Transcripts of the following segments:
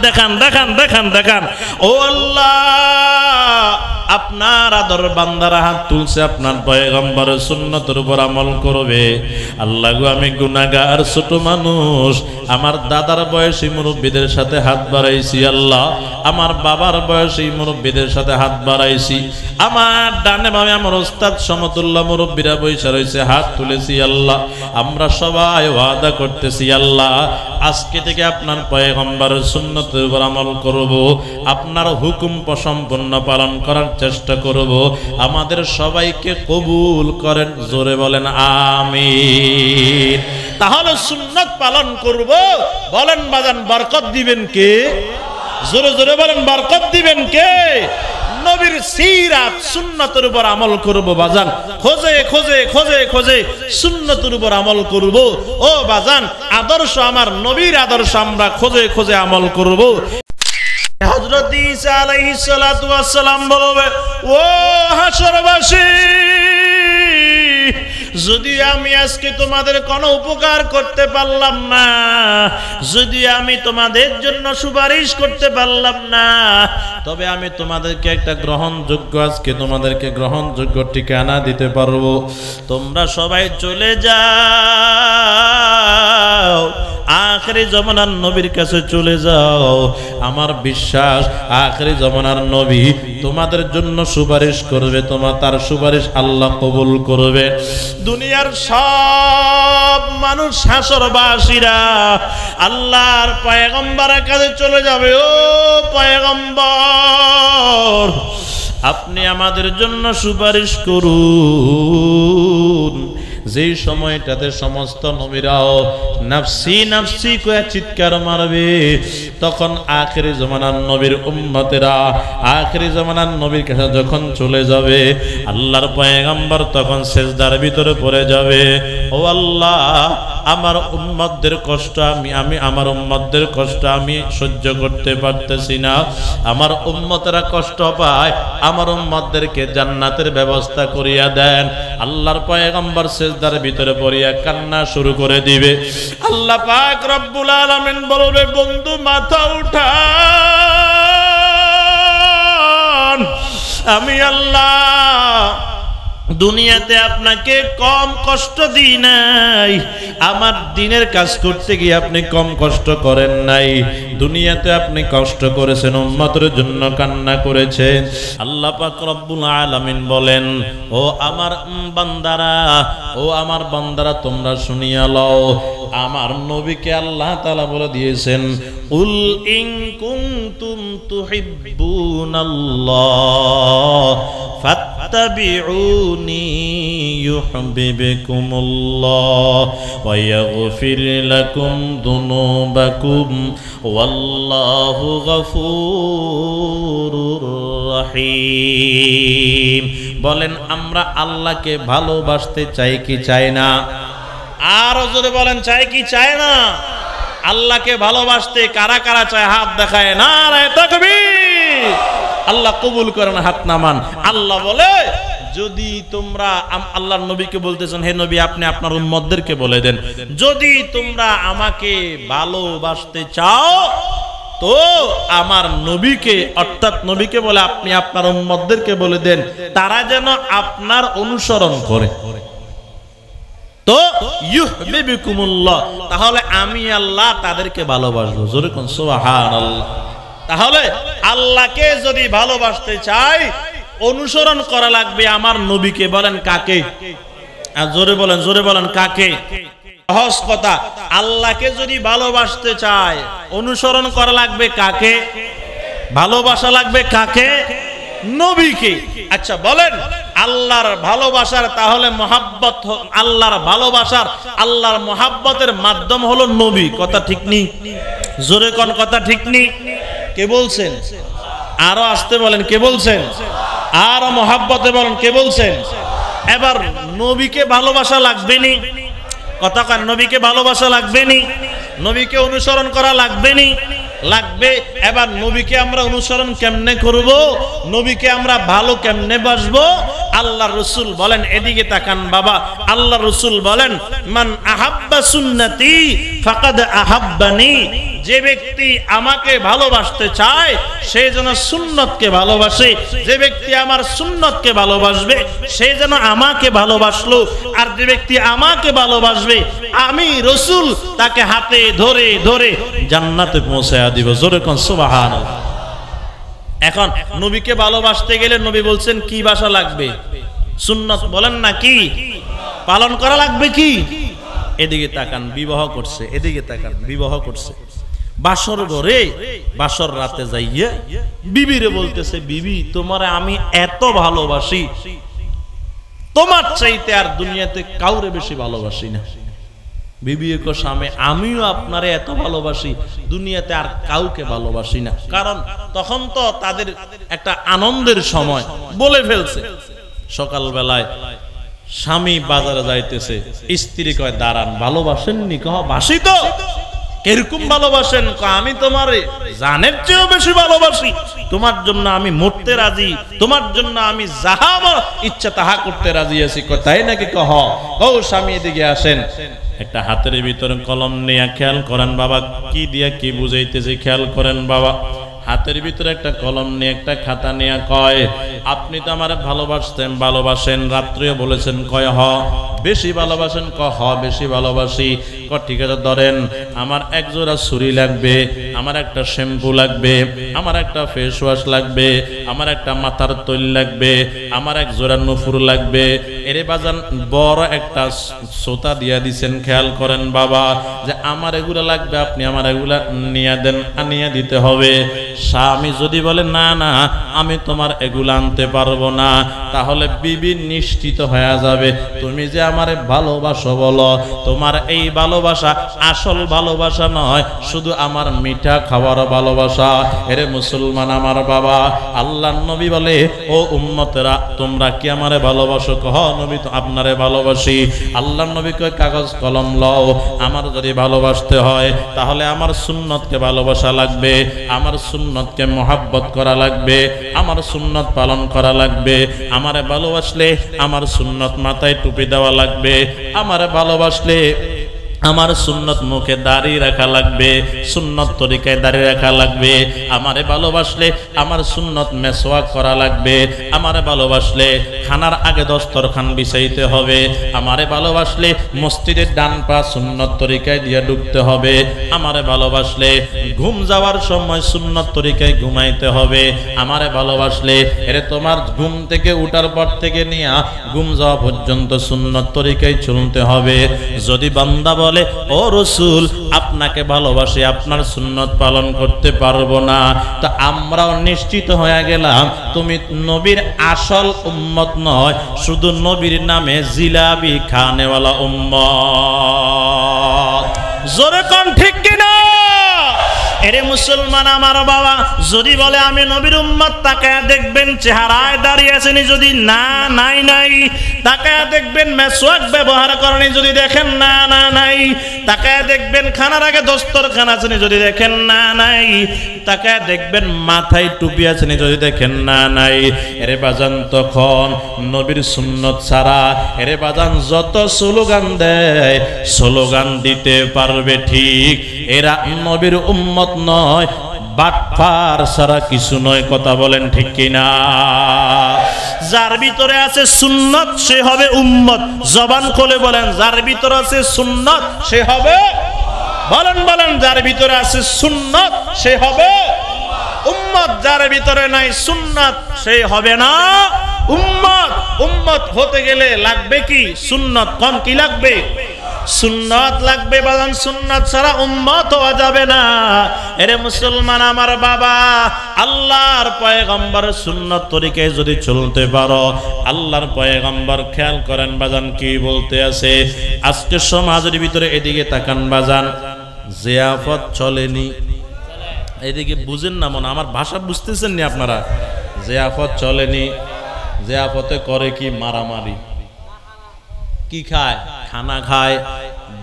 দেখান দেখান দেখান দেখান। ও আল্লাহ, আপনার আদর বান্দারা হাত তুলছে, আপনার পয়গম্বরের সুন্নতের উপর আমল করবে। আল্লাহ গো, আমি গুনাহগার ছোট মানুষ, আমার দাদার বয়সী মুরব্বীদের সাথে হাত বাড়াইছি আল্লাহ, আমার বাবার বয়সী মুরব্বীদের সাথে হাত বাড়াইছি, আমার ডানে বামে আমার ওস্তাদ সমতুল্য মুরব্বীরা বৈশা রয়েছে, হাত তুলেছি আল্লাহ। আমরা সবাই ওয়াদা করতেছি আল্লাহ, আজকে থেকে আপনার পয়গম্বরের সুন্নতের উপর আমল করব, আপনার হুকুম সম্পূর্ণ পালন করার চেষ্টা করব। আমাদের সবাইকে কবুল করেন, জোরে বলেন আমিন। তাহলে সুন্নাত পালন করব, বলেন বাজান বরকত দিবেন কে? জোরে জোরে বলেন বরকত দিবেন কে? নবীর সিরাত সুন্নতের উপর আমল করব বাজান, খোঁজে খোঁজে খোঁজে খোঁজে সুন্নতের উপর আমল করব। ও বাজান, আদর্শ আমার নবীর আদর্শ আমরা খোঁজে খোঁজে আমল করব। হযরত ঈসা আলাইহিস সালাতু ওয়াস সালাম বলবে, ও হাশরবাসী, যদি আমি আজকে তোমাদের কোনো উপকার করতে পারলাম না, যদি আমি তোমাদের জন্য সুপারিশ করতে পারলাম না, তবে আমি তোমাদেরকে একটা গ্রহণযোগ্য, আজকে তোমাদেরকে গ্রহণযোগ্য ঠিকানা দিতে পারবো। তোমরা সবাই চলে যাও, আখেরি জমানার নবীর কাছে চলে যাও। আমার বিশ্বাস আখেরি জমানার নবী তোমাদের জন্য সুপারিশ করবে, তার সুপারিশ আল্লাহ কবুল করবে। দুনিয়ার সব মানুষ হাসরবাসীরা আল্লাহর পয়গম্বরের কাছে চলে যাবে, ও পয়গম্বর, আপনি আমাদের জন্য সুপারিশ করুন। যেই সময়টাতে সমস্ত নবীরাও নাফসি নাফসি কয়ে চিৎকার মারবে, তখন আখেরি জমানার নবীর উম্মতেরা আখেরি জমানার নবীর কাছে যখন চলে যাবে, আল্লাহর পয়গম্বর তখন সেজদার ভিতরে পড়ে যাবে। ও আল্লাহ, আমার উম্মতদের কষ্ট আমি আমার উম্মতদের কষ্ট আমি সহ্য করতে পারতেছি না, আমার উম্মতেরা কষ্ট পায়, আমার উম্মতদেরকে জান্নাতের ব্যবস্থা করিয়া দেন। আল্লাহর পয়গম্বর সেজদার ভিতরে পড়িয়া কান্না শুরু করে দিবে। আল্লাহ পাক রব্বুল আলামিন বলবে, বন্ধু মাথা উঠান, আমি আল্লাহ দুনিয়াতে আপনাকে কম কষ্ট দিই নাই, আমার দ্বীনের কাজ করতে গিয়ে আপনি কম কষ্ট করেন নাই। দুনিয়াতে আপনি কষ্ট করেছেন, উম্মতের জন্য কান্না করেছেন। আল্লাহ পাক রব্বুল আলামিন বলেন, ও আমার বান্দারা, ও আমার বান্দারা, তোমরা শুনিয়া লও, আমার নবীকে আল্লাহ তাআলা বলে দিয়েছেন, উল ইন কুনতুম তুহিব্বুনাল্লাহ ফাত্তাবিউনি ইউহিব্বুকুমুল্লাহ ওয়া ইয়াগফির লাকুম যুনুবাকুম ওয়াল্লাহু গফুরুর রহিম। বলেন, আমরা আল্লাহকে ভালোবাসতে চাই কি চাই না? আরো জোরে বলেন, চাই কি চাই না? আল্লাহকে ভালোবাসতে কারা কারা চায়? হাত দেখায়। নারায়ে তাকবীর। আল্লাহ কবুল করেন, হাত নামান। আল্লাহ বলে, যদি তোমরা আল্লাহর নবীকে বলতেছেন, হে নবী, আপনি আপনার উম্মতদেরকে বলে দেন, যদি তোমরা আমাকে ভালোবাসতে চাও তো আমার নবীকে, অর্থাৎ নবীকে বলে আপনি আপনার উম্মতদেরকে বলে দেন, তারা যেন আপনার অনুসরণ করে। তো ইউহিব্বুকুমুল্লাহ, তাহলে আমি আল্লাহ তাদেরকে ভালোবাসবো। জোরে কোন সুবহানাল্লাহ। তাহলে আল্লাহকে যদি ভালোবাসতে চাই, অনুসরণ করা লাগবে আমার নবীকে। বলেন কাকে? আর জোরে বলেন, জোরে বলেন কাকে? সহজ কথা, আল্লাহকে যদি ভালোবাসতে চায়, অনুসরণ করা লাগবে কাকে? ভালোবাসা লাগবে কাকে? নবীকে। আচ্ছা বলেন, আল্লাহর ভালোবাসার তাহলে মহাব্বত, আল্লাহর ভালোবাসার, আল্লাহর মহাব্বতের মাধ্যম হলো নবী। কথা ঠিক নেই? জোরে কোন কথা ঠিক নেই? কে বলছেন? আরো আসতে বলেন, কে বলছেন? আরো মহাব্বতে বলেন, কে বলছেন? এবার নবীকে ভালোবাসা লাগবে নি? কথা কার? নবীকে ভালোবাসা লাগবে নি? নবীকে অনুসরণ করা লাগবে নি? লাগবে। এবার নবীকে আমরা অনুসরণ কেমনে করব? নবীকে আমরা ভালো কেমনে বাসবো? আল্লাহ রাসূল বলেন, এদিকে তাকান বাবা, আল্লাহ রাসূল বলেন, মান আহাব্বা সুন্নতি ফাকাদ আহাব্বানি, যে ব্যক্তি আমাকে ভালোবাসতে চায় সে যেন সুন্নতকে ভালোবাসে, যে ব্যক্তি আমার সুন্নতকে ভালোবাসবে সে যেন আমাকে ভালোবাসলো, আর যে ব্যক্তি আমাকে ভালোবাসবে আমি রাসূল তাকে হাতে ধরে ধরে জান্নাতে পৌঁছায়া দিব। জোরে কোন সুবহানাল্লাহ। এখন নবীকে ভালোবাসতে গেলে নবী বলছেন কি ভাষা লাগবে? সুন্নত বলেন না, কি পালন করা লাগবে? কি? এদিকে তাকান, বিবাহ করছে, এদিকে তাকান, বিবাহ করছে, বাসর ঘরে বাসর রাতে যাইয়া বিবিরে বলতেছে, বিবি তোমারে আমি এত ভালোবাসি, তোমার চাইতে আর দুনিয়াতে কাউরে বেশি ভালোবাসি না। বিবি কো স্বামী, আমিও আপনারে এত ভালোবাসি, দুনিয়াতে আর কাউকে ভালোবাসি না। কারণ তখন তো তাদের একটা আনন্দের সময়, বলে ফেলছে। সকাল বেলায় স্বামী বাজারে যাইতেছে, স্ত্রী কয় দাঁড়ান, ভালোবাসেননি? কহ বাসি তো। কিরকম ভালোবাসেন? আমি তোমারে জানের চেয়েও বেশি ভালোবাসি, তোমার জন্য আমি মরতে রাজি, তোমার জন্য আমি যাহা আমার ইচ্ছা তাহা করতে রাজি আছি। তাই নাকি? কহ ও স্বামী এদিকে আসেন। একটা হাতের ভিতরে কলম নিয়ে খেয়াল করেন বাবা, কি দিয়া কি বুঝাইতেছে খেয়াল করেন বাবা। হাতের ভিতরে একটা কলম নিয়ে একটা খাতা নিয়ে কয়, আপনি তো আমার ভালোবাসতেন, ভালোবাসেন, রাত্রেও বলেছেন, কয় হ। বেশি ভালোবাসেন? ক হ বেশি ভালোবাসি। ক ঠিক আছে, ধরেন আমার এক জোড়া ছুরি লাগবে, আমার একটা শ্যাম্পু লাগবে, আমার একটা ফেস ওয়াশ লাগবে, আমার একটা মাথার তৈল লাগবে, আমার এক জোড়া নুপুর লাগবে। এরে বাজান বড় একটা সোতা দিয়া দিছেন, খেয়াল করেন বাবা, যে আমার এগুলা লাগবে, আপনি আমার এগুলা নিয়ে দেন, আনিয়ে দিতে হবে। স্বামী যদি বলে না না আমি তোমার এগুলা আনতে পারবো না, তাহলে বিবি নিশ্চিত হয়ে যাবে তুমি যে আমারে ভালোবাসো। বলো তোমার এই ভালোবাসা আসল ভালোবাসা নয়, শুধু আমার মিঠা খাওয়ার ভালোবাসা। এরে মুসলমান আমার বাবা, আল্লাহর নবী বলে, ও উম্মতেরা তোমরা কি আমারে ভালোবাসো? কহ নবী তো আপনারে ভালোবাসি। আল্লাহর নবী কয় কাগজ কলম লও, আমার যদি ভালোবাসতে হয় তাহলে আমার সুন্নতকে ভালোবাসা লাগবে, আমার সুন্নতকে মহাব্বত করা লাগবে, আমার সুন্নত পালন করা লাগবে। আমারে ভালোবাসলে আমার সুন্নত মাথায় টুপি দেওয়া লাগবে, আমারে ভালোবাসলে আমার সুন্নত মুখে দাঁড়িয়ে রাখা লাগবে, সুন্নত তরিকায় দাঁড়িয়ে রাখা লাগবে। আমারে ভালোবাসলে আমার সুন্নত মেসওয়াক করা লাগবে, আমারে ভালোবাসলে খানার আগে দস্তরখান বিছাইতে হবে, আমারে ভালোবাসলে মসজিদের ডান পা সুন্নত তরিকায় দিয়ে ঢুকতে হবে, আমারে ভালোবাসলে ঘুম যাওয়ার সময় সুন্নত তরিকায় ঘুমাইতে হবে, আমারে ভালোবাসলে এরে তোমার ঘুম থেকে উঠার পর থেকে নিয়ে ঘুম যাওয়া পর্যন্ত সুন্নত তরিকায় চলতে হবে। যদি বান্দা বলে ও রাসূল আপনাকে ভালোবাসি, আপনার সুন্নত পালন করতে পারবো না, তো আমরাও নিশ্চিত হয়ে গেলাম তুমি নবীর আসল উম্মত নয়, শুধু নবীর নামে জিলাবি খানেওয়ালা উম্মত। জোরে কোন ঠিক কিনা? এরে মুসলমান আমার বাবা, যদি বলে আমি নবীর উম্মত, তাকায়া দেখবেন চেহারায় দাঁড়িয়ে আছেনি, যদি না নাই নাই, তাকায়া দেখবেন মেসওয়াক ব্যবহার করেনি, যদি দেখেন না না নাই, তাকায়া দেখবেন খানার আগে দস্তরখান আছেনি, যদি দেখেন না নাই, তাকায়া দেখবেন মাথায় টুপি আছেনি, যদি দেখেন না নাই। এরে বাজান তখন নবীর সুন্নত ছাড়া এরে বাজান যত স্লোগান দেয়, স্লোগান দিতে পারবে ঠিক, এরা নবীর উম্মত নয়, বাটপার ছাড়া কিছু নয়। কথা বলেন ঠিক কিনা? যার ভিতরে আছে সুন্নত সে হবে উম্মত। জবান খুলে বলেন, যার ভিতরে আছে সুন্নত সে হবে, বলেন বলেন, যার ভিতরে আছে সুন্নত সে হবে উম্মত, যার ভিতরে নাই সুন্নত সে হবে না উম্মত। উম্মত হতে গেলে লাগবে কি? সুন্নত। কোন কি লাগবে? সুন্নত লাগবে বাজান, সুন্নত ছাড়া উম্মত হওয়া যাবে না। এরে মুসলমান আমার বাবা, আল্লাহর পয়গম্বর সুন্নত তরিকায় যদি চলতে পারো, আল্লাহর পয়গম্বর খেয়াল করেন বাজান কি বলতে আছে। আজকে সমাজের ভিতরে এদিকে তাকান বাজান, জিয়াফত চলেনি, এদিকে বুঝেন না মনে, আমার ভাষা বুঝতেছেন নি আপনারা? জিয়াফত চলেনি, জিয়াফতে করে কি? মারামারি। কি খায়? খানা খায়,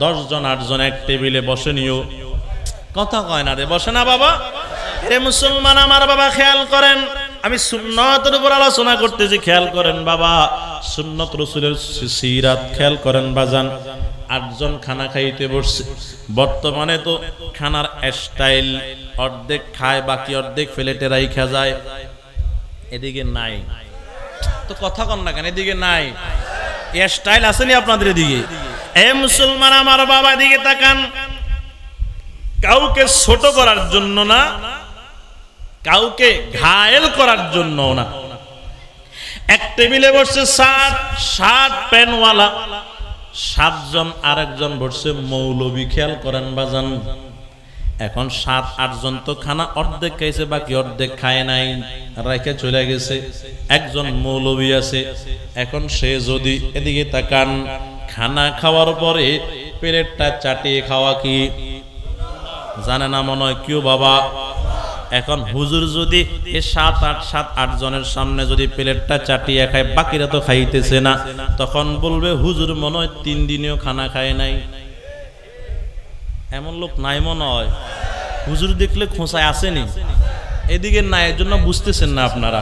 10 জন 8 জন এক টেবিলে বসে নিও, কথা কয় না রে, বসে না বাবা। রে মুসলমান আমার বাবা খেয়াল করেন, আমি সুন্নতের উপর আলোচনা করতেছি, খেয়াল করেন বাবা, সুন্নত রাসূলের সিরাত খেয়াল করেন বাজান। 8 জন খানা খাইতে বসছে। বর্তমানে তো খানার স্টাইল, অর্ধেক খায় বাকি অর্ধেক প্লেটে রাইখা যায়। এদিকে নাই তো কথা কন না কেন? এদিকে নাই স্টাইল আসেনি আপনাদের এদিকে? এ মুসলমান আমার বাবা দিকে তাকান। কাউকে ছোট করার জন্য না, কাউকে ঘায়েল করার জন্য না। এক টেবিলে বসছে 60 পেনওয়ালা, 7 জন, আরেকজন বসছে মৌলবি। খেয়াল করেন বাজান, এখন 7-8 জন তো খানা অর্ধেক খাইছে বাকি অর্ধেক খায় নাই, রাইখে চলে গেছে। একজন মৌলবি আছে। এখন সে যদি এদিকে তাকান, খানা খাওয়ার পরে প্লেটটা চাটিয়ে খাওয়া কি জানে না মনে হয়? কেউ বাবা? এখন হুজুর যদি এই 7-8 জনের সামনে যদি প্লেটটা চাটিয়ে খায়, বাকিরা তো খাইতেছে না, তখন বলবে হুজুর মনে হয় 3 দিনেও খানা খায় নাই। এমন লোক নাই মনে হয়? হুজুর দেখলে খোঁচায় আসেনি? এদিকে নাই, এর জন্য বুঝতেছেন না আপনারা।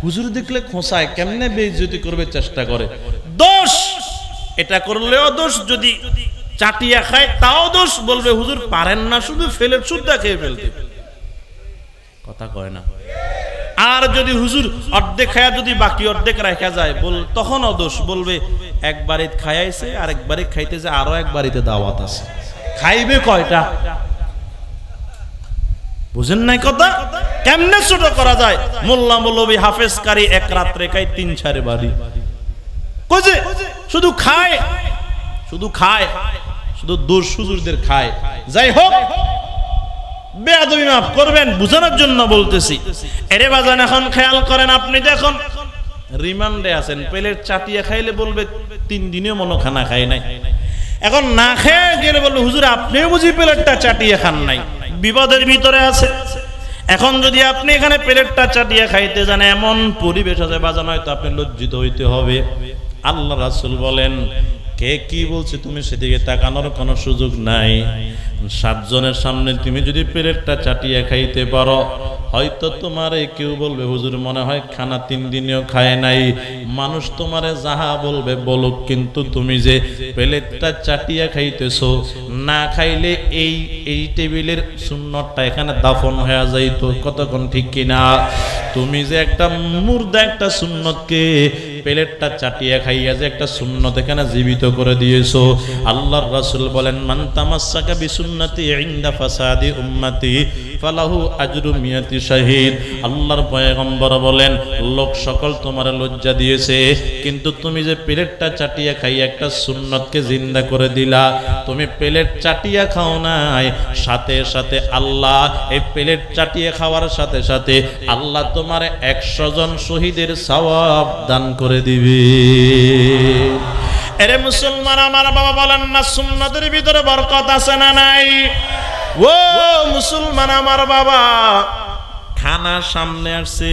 হুজুর দেখলে খোঁচায়, কেমনে বেইজ্জতি করবে চেষ্টা করে। দোষ, এটা করলেও দোষ, যদি চাটিয়া খায় তাও দোষ। বলবে হুজুর পারেন না শুধু ফেলে শুদ্ধা খেয়ে ফেলতে, কথা কয় না। আর যদি হুজুর অর্ধেক খায়া যদি বাকি অর্ধেক রাখা যায়, তখনও দোষ। বলবে এক বাড়িতে খাইছে, আর এক বাড়ি খাইতেছে, আরো এক বাড়িতে দাওয়াত আছে, খাইবে কয়টা? বুঝেন নাই কথা? কেমনে ছোট করা যায়? মোল্লা মৌলবি হাফেজ কারি এক রাত্রে খায় 3-4 বাড়ি, কইছে শুধু খায়, শুধু খায়, শুধু দোষ হুজুরদের খায়। যাই হোক, বেয়াদবি মাফ করবেন, বুঝানোর জন্য বলতেছি। এরে বাজান, এখন খেয়াল করেন, আপনি দেখুন রিমান্ডে আছেন, প্লেট চাটিয়ে খাইলে বলবে 3 দিনেও মনে খানা খায় নাই। এখন না খেয়ে গেলে বলবে হুজুর আপনিও বুঝি প্লেটটা চাটিয়ে খান নাই, বিপদের ভিতরে আছে। এখন যদি আপনি এখানে প্লেটটা চাটিয়ে খাইতে যান, এমন পরিবেশ আছে বাজান, হয়তো আপনি লজ্জিত হইতে হবে। আল্লাহ রাসূল বলেন, কে কি বলছে তুমি সেদিকে তাকানোর কোনো সুযোগ নাই। 7 জনের সামনে তুমি যদি প্লেটটা চাটিয়ে খাইতে পারো, হয়তো তোমারে কেউ বলবে হুজুর মনে হয় খানা 3 দিনেও খায় নাই। মানুষ তোমারে যাহা বলবে বলুক, কিন্তু তুমি যে প্লেটটা চাটিয়ে খাইতেছো, না খাইলে এই টেবিলের সুন্নতটা এখানে দাফন হয়ে যাইতো। কতক্ষণ ঠিক কিনা? তুমি যে একটা মুর্দা একটা সুন্নতকে প্লেটটা চাটিয়ে খাইয়া যে একটা সুন্নত এখানে জীবিত করে দিয়েছো। আল্লাহর রাসূল বলেন, মান তামাসসাকা বিসুন্নতি ইনদা ফাসাদি উম্মতি ফালাহু আজরু মিয়াতি শাহীদ। আল্লাহর পয়গম্বর বলেন, লোক সকল তোমার লজ্জা দিয়েছে, কিন্তু তুমি যে প্লেটটা চাটিয়ে খাইয়া একটা সুন্নতকে জিন্দা করে দিলা, তুমি প্লেট চাটিয়া খাও নাই, সাথে সাথে আল্লাহ এই প্লেট চাটিয়ে খাওয়ার সাথে সাথে আল্লাহ তোমার 100 জন শহীদের সওয়াব দান করে দিবে। এরে মুসলমান আমার বাবা, বলেন না সুন্নতের ভিতরে বরকত আছে না নাই? ও মুসলমান আমার বাবা, খানা সামনে আসছে,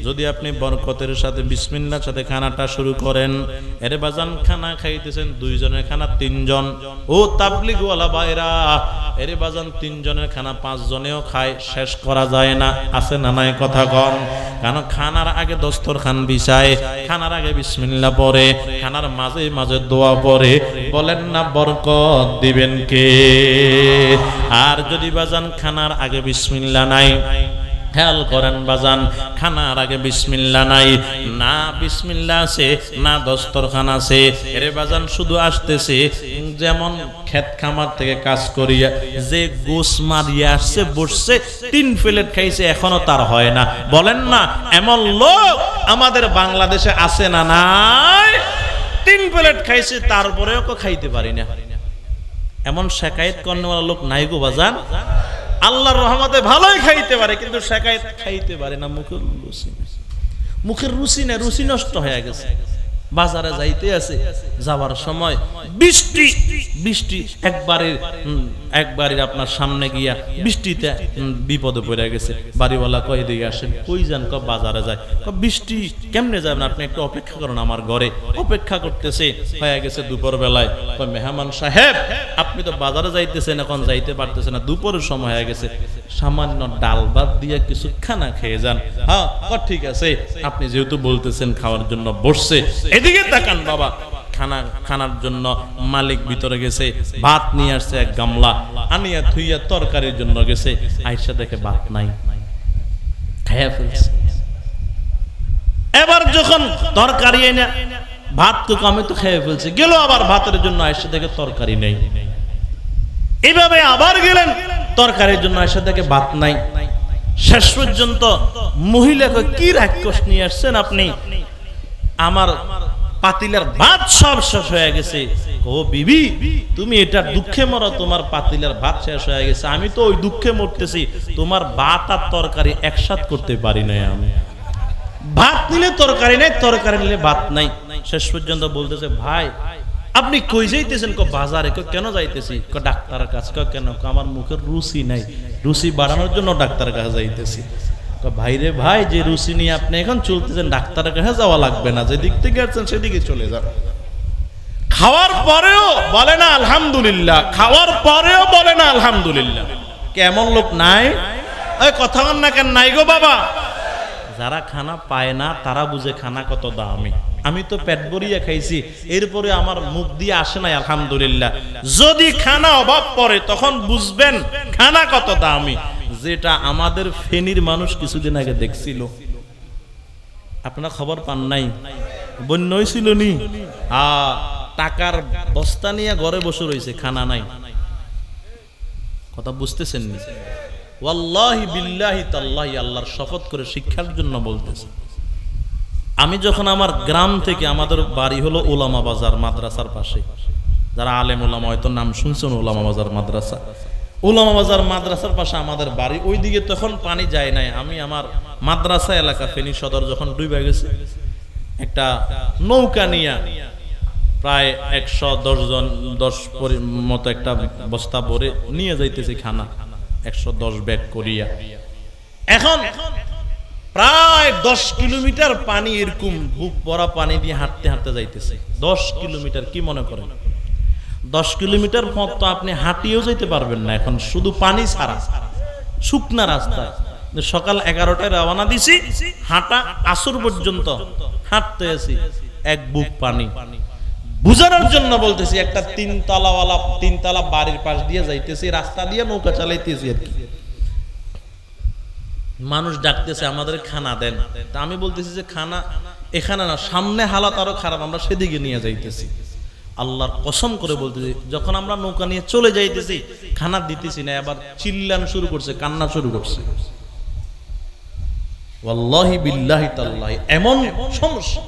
যদি আপনি বরকতের সাথে বিসমিল্লাহর সাথে খানাটা শুরু করেন, এরে বাজান খানা খাইতেছেন 2 জনের খানা 3 জন। ও তাবলিগ ওয়ালা ভাইরা, এরে বাজান 3 জনের খানা 5 জনেও খায়, শেষ করা যায় না। আছে না নাই কথা কন? কারণ খানার আগে দস্তরখান বিছায়, খানার আগে বিসমিল্লাহ পড়ে, খানার মাঝে মাঝে দোয়া পড়ে, বলেন না বরকত দিবেন কে? আর যদি বাজান খানার আগে বিসমিল্লাহ নাই, খেয়াল করেন বাজান, খানার আগে বিসমিল্লাহ নাই, না বিসমিল্লাহ আছে না দস্তরখান আছে, এরে বাজান শুধু আসতেছে যেমন ক্ষেত খামার থেকে কাজ করিয়া যে গোস মারিয়া আসছে, বসছে 3 প্লেট খাইছে, এখনো তার হয় না। বলেন না এমন লোক আমাদের বাংলাদেশে আছে না নাই? 3 প্লেট খাইছে, তারপরেও খাইতে পারি না, এমন শেকায়েত করার লোক নাই গো বাজান। আল্লাহর রহমতে ভালোই খাইতে পারে, কিন্তু শেকায়েত খাইতে পারে না। মুখের রুচি না, রুচি নষ্ট হয়ে গেছে। বাজারে যাইতে আছে, যাওয়ার সময় বৃষ্টি একবারে একবার আপনার সামনে গিয়া বৃষ্টিতে বিপদে পড়ে গেছে, বাড়িওয়ালা কয় দিয়ে আসেন, কই যান? ক বাজারে যায়। ক বৃষ্টি কেমনে যাবেন, আপনি একটু অপেক্ষা করুন আমার ঘরে। অপেক্ষা করতেছে, হয়ে গেছে দুপুর বেলায়। কয় মেহমান সাহেব আপনি তো বাজারে যাইতেছেন, এখন যাইতে পারতেছেন না, দুপুরের সময় হয়ে গেছে, সামান্য ডাল ভাত দিয়ে কিছু খানা খেয়ে যান। হ্যাঁ ঠিক আছে, আপনি যেহেতু বলতেছেন খাওয়ার জন্য বসছে, এদিকে তাকান বাবা। খানার জন্য মালিক ভিতরে গেছে, ভাত নিয়ে আসছে এক গামলা, আনিয়া থুইয়া তরকারির জন্য গেছে, আইসা দেখে ভাত নাই, খেয়ে ফেলছে। এবার যখন তরকারি এনে ভাত তো আমি তো খেয়ে ফেলছি, গেল আবার ভাতের জন্য, আইসা দেখে তরকারি নেই। এইভাবে আবার গেলেন, তরকারির জন্য আইসা দেখে ভাত নাই। শেষ পর্যন্ত মহিলাকে কি রাক্ষস নিয়ে আসছেন আপনি, আমার পাতিলার ভাত সব শেষ হয়ে গেছে। ও বিবি তুমি এটা দুঃখে মরো, তোমার পাতিলার ভাত শেষ হয়ে গেছে, আমি তো ওই দুঃখে মরতেছি, তোমার ভাত আর তরকারি একসাথে করতে পারি নাই আমি। ভাত নিলে তরকারি নাই, তরকারি নিলে ভাত নাই। শেষ পর্যন্ত বলতেছে ভাই আপনি কই যাইতেছেন? ক বাজারে। কেন যাইতেছি? ক ডাক্তারের কাছে। কেন? আমার মুখের রুচি নাই, রুচি বাড়ানোর জন্য ডাক্তারের কাছে যাইতেছি। ভাই রে ভাই, যে রুচি নিয়ে আপনি এখন চলতেছেন, ডাক্তারের কাছে যাওয়া লাগবে না, যেদিক থেকে আসছেন সেদিকে চলে যান। খাওয়ার পরেও বলে না আলহামদুলিল্লাহ, খাওয়ার পরেও বলে না আলহামদুলিল্লাহ। কেমন লোক নাই? ওই কথা বল না কেন নাই গো বাবা। যারা খানা পায় না তারা বুঝে খানা কত দামি। আমি তো পেট ভরিয়া খাইছি, এরপরে আমার মুখ দিয়ে আসে নাই আলহামদুলিল্লাহ। যদি খানা অভাব পড়ে তখন বুঝবেন খানা কত দামি। যেটা আমাদের ফেনীর মানুষ কিছুদিন আগে দেখছিল, আপনারা খবর পান নাই? বন্যা হয়েছিল নি, টাকার বস্তা নিয়ে ঘরে বসে রয়েছে, খানা নাই। কথা বুঝতেছেন নি? ওয়াল্লাহি বিল্লাহি তাল্লাহি, আল্লাহর শপথ করে শিক্ষার জন্য বলতেছে। আমি যখন আমার গ্রাম থেকে, আমাদের বাড়ি হলো ওলামা বাজার মাদ্রাসার পাশে, যারা আলেম ওলামা হয়তো নাম শুনছেন, ওলামা বাজার মাদ্রাসা। ওলামা বাজার মাদ্রাসার পাশে আমাদের বাড়ি, ওইদিকে তখন পানি যায় নাই। আমি আমার মাদ্রাসা এলাকা ফেনী সদর যখন ডুবে গেছে, একটা নৌকা নিয়ে প্রায় 110 জন 10 মতো একটা বস্তা ভরে নিয়ে যাইতেছি খানা, 110 ব্যাগ করিয়া। এখন প্রায় 10 কিলোমিটার পানি, এরকম বুক ভরা পানি দিয়ে হাঁটতে হাঁটতে যাইতেছে। 10 কিলোমিটার, কি মনে করেন 10 কিলোমিটার পথ তো আপনি হাঁটিয়েও যেতে পারবেন না, এখন শুধু পানি ছাড়া, শুকনা রাস্তা। সকাল 11টায় রওনা দিছি, হাঁটা আসর পর্যন্ত হাঁটতে আছি, এক বুক পানি। বুঝানোর জন্য বলতেছি, একটা 3 তলা বাড়ির পাশ দিয়ে যাইতেছি, রাস্তা দিয়ে নৌকা চালাইতেছি আর কি। মানুষ ডাকতেছে আমাদের খানা দেন, তা আমি বলতেছি যে খানা এখানে না, সামনে হালাত আরো খারাপ, আমরা সেদিকে নিয়ে যাইতেছি। আল্লাহর কসম করে বলতেছি, যখন আমরা নৌকা নিয়ে চলে যাইতেছি, খানা দিতেছি না, আবার চিল্লান শুরু করছে, কান্না শুরু করছে। ওয়াল্লাহি বিল্লাহি তাল্লাহি, এমন সমস্যা,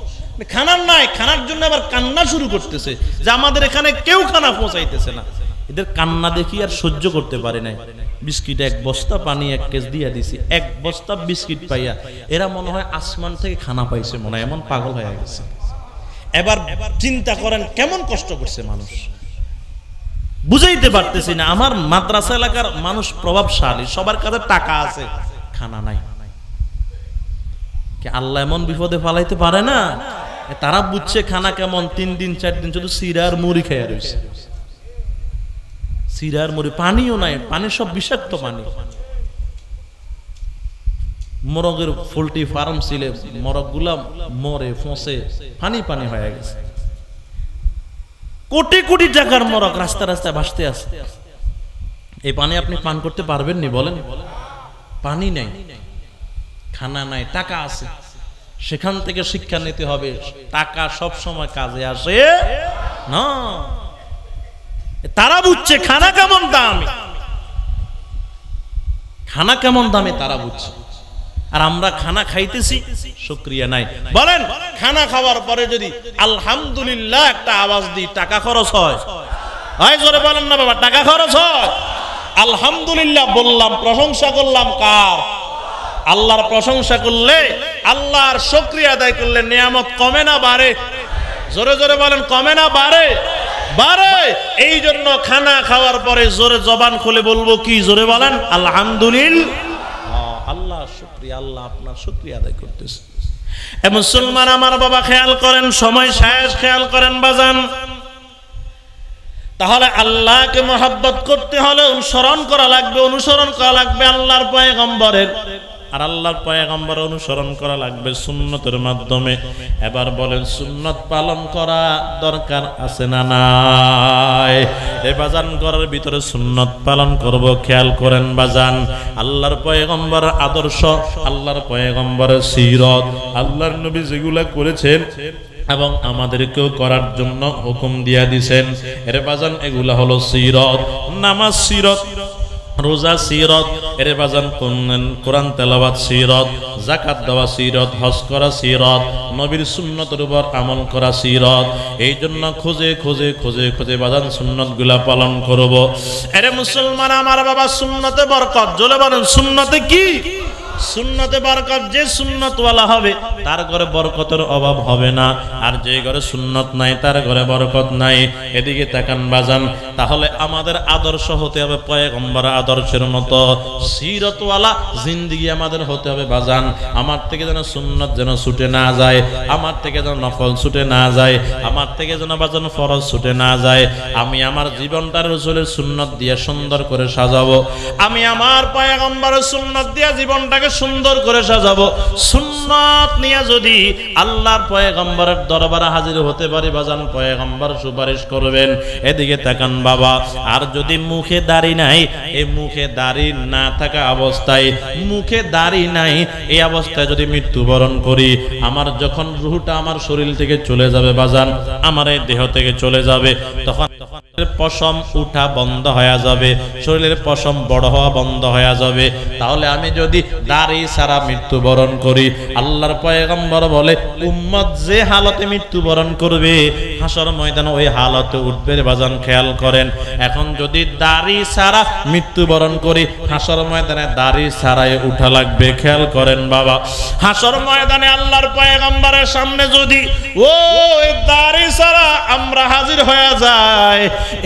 খানার নাই, খানার জন্য আবার কান্না শুরু করতেছে যে আমাদের এখানে কেউ খানা পৌঁছাইতেছে না। এদের কান্না দেখি আর সহ্য করতে পারে নাই। বিস্কিট 1 বস্তা, পানি 1 কেস দিয়ে দিছি, 1 বস্তা বিস্কিট পাইয়া এরা মনে হয় আসমান থেকে খানা পাইছে, মনে হয় এমন পাগল হয়ে গেছে। এবার চিন্তা করেন কেমন কষ্ট করছে মানুষ, বুঝাইতে পারতেছি না। আমার মাদ্রাসা এলাকার মানুষ প্রভাবশালী, সবার কাছে টাকা আছে, খানা নাই। আল্লাহ এমন বিপদে ফালাইতে পারে না? তারা বুঝছে খানা কেমন, 3 দিন 4 দিন শুধু সিরার মুড়ি খেয়ে রয়েছে, সিরার মুড়ি, পানিও নাই, পানি সব বিষাক্ত পানি। মোরগের পোল্ট্রি ফার্ম ছিল, মোরগ গুলা মরে ফসে পানি পানি হয়ে গেছে। কোটি কোটি টাকার মোরগ রাস্তা রাস্তায় ভাসতে আছে। এই পানি আপনি পান করতে পারবেন নি বলেন? পানি নাই, খানা নাই, টাকা আছে। সেখান থেকে শিক্ষা নিতে হবে, টাকা সব সময় কাজে আসে না। তারা বুঝছে খানা কেমন দামি, খানা কেমন দামি তারা বুঝছে। আর আমরা খানা খাইতেছি, শুকরিয়া নাই। বলেন খানা খাওয়ার পরে যদি আলহামদুলিল্লাহ একটা আওয়াজ দিই, টাকা খরচ হয়? হয় জোরে বলেন না বাবা, টাকা খরচ হয়? আলহামদুলিল্লাহ বললাম, প্রশংসা করলাম কার? আল্লাহর প্রশংসা করলে, আল্লাহর শুকরিয়া আদায় করলে নিয়ামত কমে না বাড়ে? জোরে জোরে বলেন, কমে না বাড়ে? বারে এই জন্য খানা খাওয়ার পরে জোরে জবান খুলে বলবো কি? জোরে বলেন আলহামদুলিল্লাহ। আল্লাহ শুকরিয়া, আল্লাহ আপনার শুকরিয়া আদায় করতেছে। এ মুসলমান আমার বাবা, খেয়াল করেন, সময় শেষ, খেয়াল করেন বাজান। তাহলে আল্লাহকে মহব্বত করতে হলে অনুসরণ করা লাগবে, অনুসরণ করা লাগবে আল্লাহর পয়গম্বরের। আর আল্লাহর পয়গম্বর অনুসরণ করা লাগবে সুন্নতের মাধ্যমে। এবার বলেন, সুন্নত পালন করা দরকার আছে না নাই? এই বাজান ঘরের ভিতরে সুন্নত পালন করব, খেয়াল করেন বাজান। আল্লাহর পয়গম্বর আদর্শ, আল্লাহর পয়গম্বরের সিরত, আল্লাহর নবী যেগুলা করেছেন এবং আমাদেরকেও করার জন্য হুকুম দিয়া দিছেন, এর বাজান এগুলা হলো সিরত। নামাজ সিরত, রোজা সিরত, এর বাজান কোরআন তেলাওয়াত সিরত, যাকাত দেওয়া সিরত, হজ করা সিরত, নবীর সুন্নতের উপর আমল করা সিরত। এই জন্য খুঁজে খুঁজে খুঁজে খুঁজে বাজান সুন্নতগুলা পালন করব। এরে মুসলমান আমার বাবা, সুন্নতে বরকত। জোরে বলেন সুন্নতে কি? সুন্নতে বরকত। যে সুন্নতওয়ালা হবে তার ঘরে বরকতের অভাব হবে না, আর যে ঘরে সুন্নত নাই তার ঘরে বরকত নাই। এদিকে তাকান বাজান। তাহলে আমাদের আদর্শ হতে হবে পয়গম্বর আদর্শের মতো, সিরতওয়ালা জিন্দেগি আমাদের হতে হবে বাজান। আমার থেকে যেন সুন্নত যেন ছুটে না যায়, আমার থেকে যেন নফল ছুটে না যায়, আমার থেকে যেন বাজান ফরজ ছুটে না যায়। আমি আমার জীবনটা রাসূলের সুন্নত দিয়ে সুন্দর করে সাজাবো, আমি আমার পয়গম্বরের সুন্নত দিয়ে জীবনটাকে সুন্দর করে সাজাবো। সুন্নত নিয়ে যদি আল্লাহর পয়গম্বরের দরবারে হাজির হতে পারি বাজান, পয়গম্বর সুপারিশ করবেন। এদিকে তাকান বাবা। আর যদি মুখে দাড়ি নাই, এই মুখে দাড়ি না থাকা অবস্থায়, মুখে দাড়ি নাই এই অবস্থায় যদি মৃত্যুবরণ করি, আমার যখন রূহটা আমার শরীর থেকে চলে যাবে বাজান, আমার এই দেহ থেকে চলে যাবে, তখন পশম উঠা বন্ধ হয়ে যাবে, শরীরের পশম বড় হওয়া বন্ধ হয়ে যাবে। তাহলে আমি যদি দাড়ি ছাড়া মৃত্যুবরণ করি, আল্লাহর পয়গম্বর বলে উম্মত যে হালতে মৃত্যুবরণ করবে হাসর ময়দানে ওই হালতে উঠবে বাজান। খেয়াল করেন, এখন যদি দাড়ি ছাড়া মৃত্যুবরণ করি, হাসর ময়দানে দাড়ি ছাড়াই উঠা লাগবে। খেয়াল করেন বাবা, হাসর ময়দানে আল্লাহর পয়গম্বরের সামনে যদি ওই দাড়ি ছাড়া আমরা হাজির হয়ে যাই,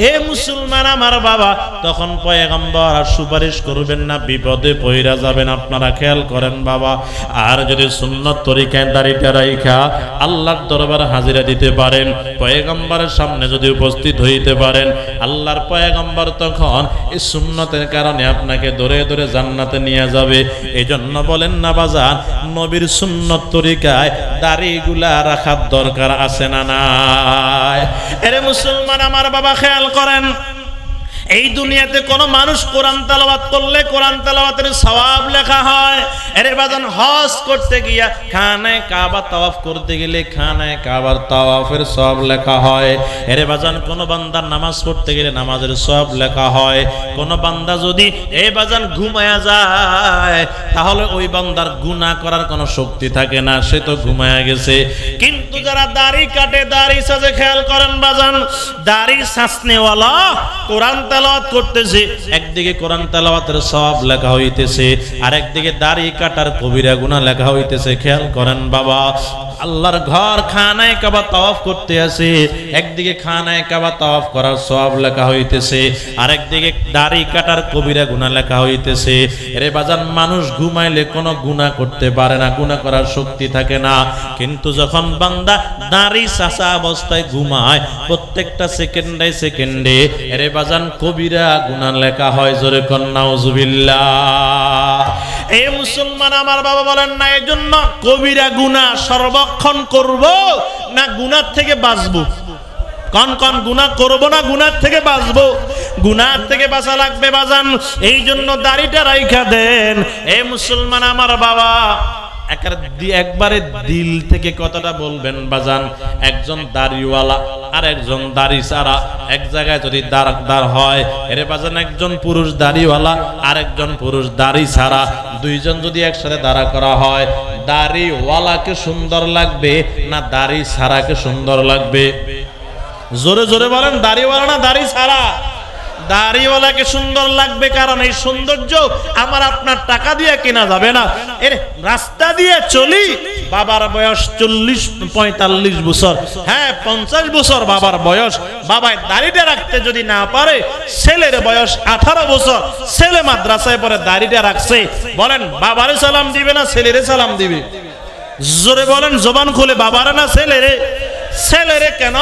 এ মুসলমান আমার বাবা, তখন পয়গম্বর আর সুপারিশ করবেন না, বিপদে পইরা যাবেন আপনারা। খেয়াল করেন বাবা। আর যদি সুন্নত তরিকায় দাড়িটা রাইখা আল্লাহর দরবারে হাজিরা দিতে পারেন, পয়গম্বরের সামনে যদি উপস্থিত হইতে পারেন, আল্লাহর পয়গম্বর তখন এই সুন্নতের কারণে আপনাকে ধরে ধরে জান্নাতে নিয়ে যাবে। এই জন্য বলেন না বাজান, নবীর সুন্নত তরিকায় দাড়িগুলা রাখার দরকার আছে না নাই? এরে মুসলমান আমার বাবা, খেয়াল করেন, এই দুনিয়াতে কোন মানুষ কোরআন তেলাওয়াত করলে কোরআন তেলাওয়াতের সওয়াব লেখা হয়। এর বাজান হজ করতে গিয়া খানায়ে কাবা তাওয়াফ করতে গেলে খানায়ে কাবার তাওয়াফের সওয়াব লেখা হয়। এর বাজান কোন বান্দার নামাজ পড়তে গেলে নামাজের সওয়াব লেখা হয়। কোন বান্দা যদি এই বাজান ঘুমায়া যায়, তাহলে ওই বান্দার গুনাহ করার কোনো শক্তি থাকে না, সে তো ঘুমায়া গেছে। কিন্তু যারা দাড়ি কাটে, দাড়ি সাজে, খেয়াল করেন বাজান, দাড়ি সাজনেওয়ালা কোরআন তেলাওয়াত করতেছে, একদিকে কোরআন তেলাওয়াতের সওয়াব লেখা হইতেছে, আর একদিকে দাড়ি কাটার কবিরা গুনাহ লেখা হইতেছে। খেয়াল করেন বাবা, আল্লাহর ঘর খানায়ে কাবা তাওয়াফ করতে আছে, একদিকে খানায়ে কাবা তাওয়াফ করার সওয়াব লেখা হইতেছে, আর একদিকে দাড়ি কাটার কবিরা গুনাহ লেখা হইতেছে। এরে বাজান, মানুষ ঘুমাইলে কোনো গুনাহ করতে পারে না, গুনাহ করার শক্তি থাকে না। কিন্তু যখন বান্দা দাড়ি চাচা অবস্থায় ঘুমায়, প্রত্যেকটা সেকেন্ডে সেকেন্ডে এরে বাজান কবিরা গুনাহ লেখা হয়। জোরে কোন নাউজুবিল্লাহ। এই মুসলমান আমার বাবা বলেন না, এই জন্য কবিরা গুনাহ সর্বক্ষণ করব না গুনাহ থেকে বাঁচবো? কোন কোন গুনাহ করব না গুনাহ থেকে বাঁচবো? গুনাহ থেকে বাঁচা লাগবে বাজান। এই জন্য দাড়িটা রাইখা দেন। এই মুসলমান আমার বাবা, একবারে দিল থেকে কথাটা বলবেন বাজান। একজন দাড়িওয়ালা আর একজন দাড়ি ছাড়া এক জায়গায় যদি দাঁড় হয়, এর বাজান একজন পুরুষ দাড়িওয়ালা আর একজন পুরুষ দাড়ি ছাড়া, দুইজন যদি একসাথে দাঁড়া করা হয়, দাড়িওয়ালাকে সুন্দর লাগবে না দাড়ি ছাড়াকে সুন্দর লাগবে? জোরে জোরে বলেন, দাড়িওয়ালা না দাড়ি ছাড়া? দাড়িওয়ালাকে সুন্দর লাগবে, কারণ এই সৌন্দর্য আমার আপনার টাকা দিয়ে কেনা যাবে না। এর রাস্তা দিয়ে চলি, বাবার বয়স 40-45 বছর, হ্যাঁ 50 বছর বাবার বয়স, বাবায় দাড়িটা রাখতে যদি না পারে, ছেলের বয়স 18 বছর, ছেলে মাদ্রাসায় পড়ে দাড়িটা রাখছে, বলেন বাবারে সালাম দিবে না ছেলেরে সালাম দিবে? জোরে বলেন, জবান খুলে, বাবারে না ছেলেরে? ছেলেরে। কেন?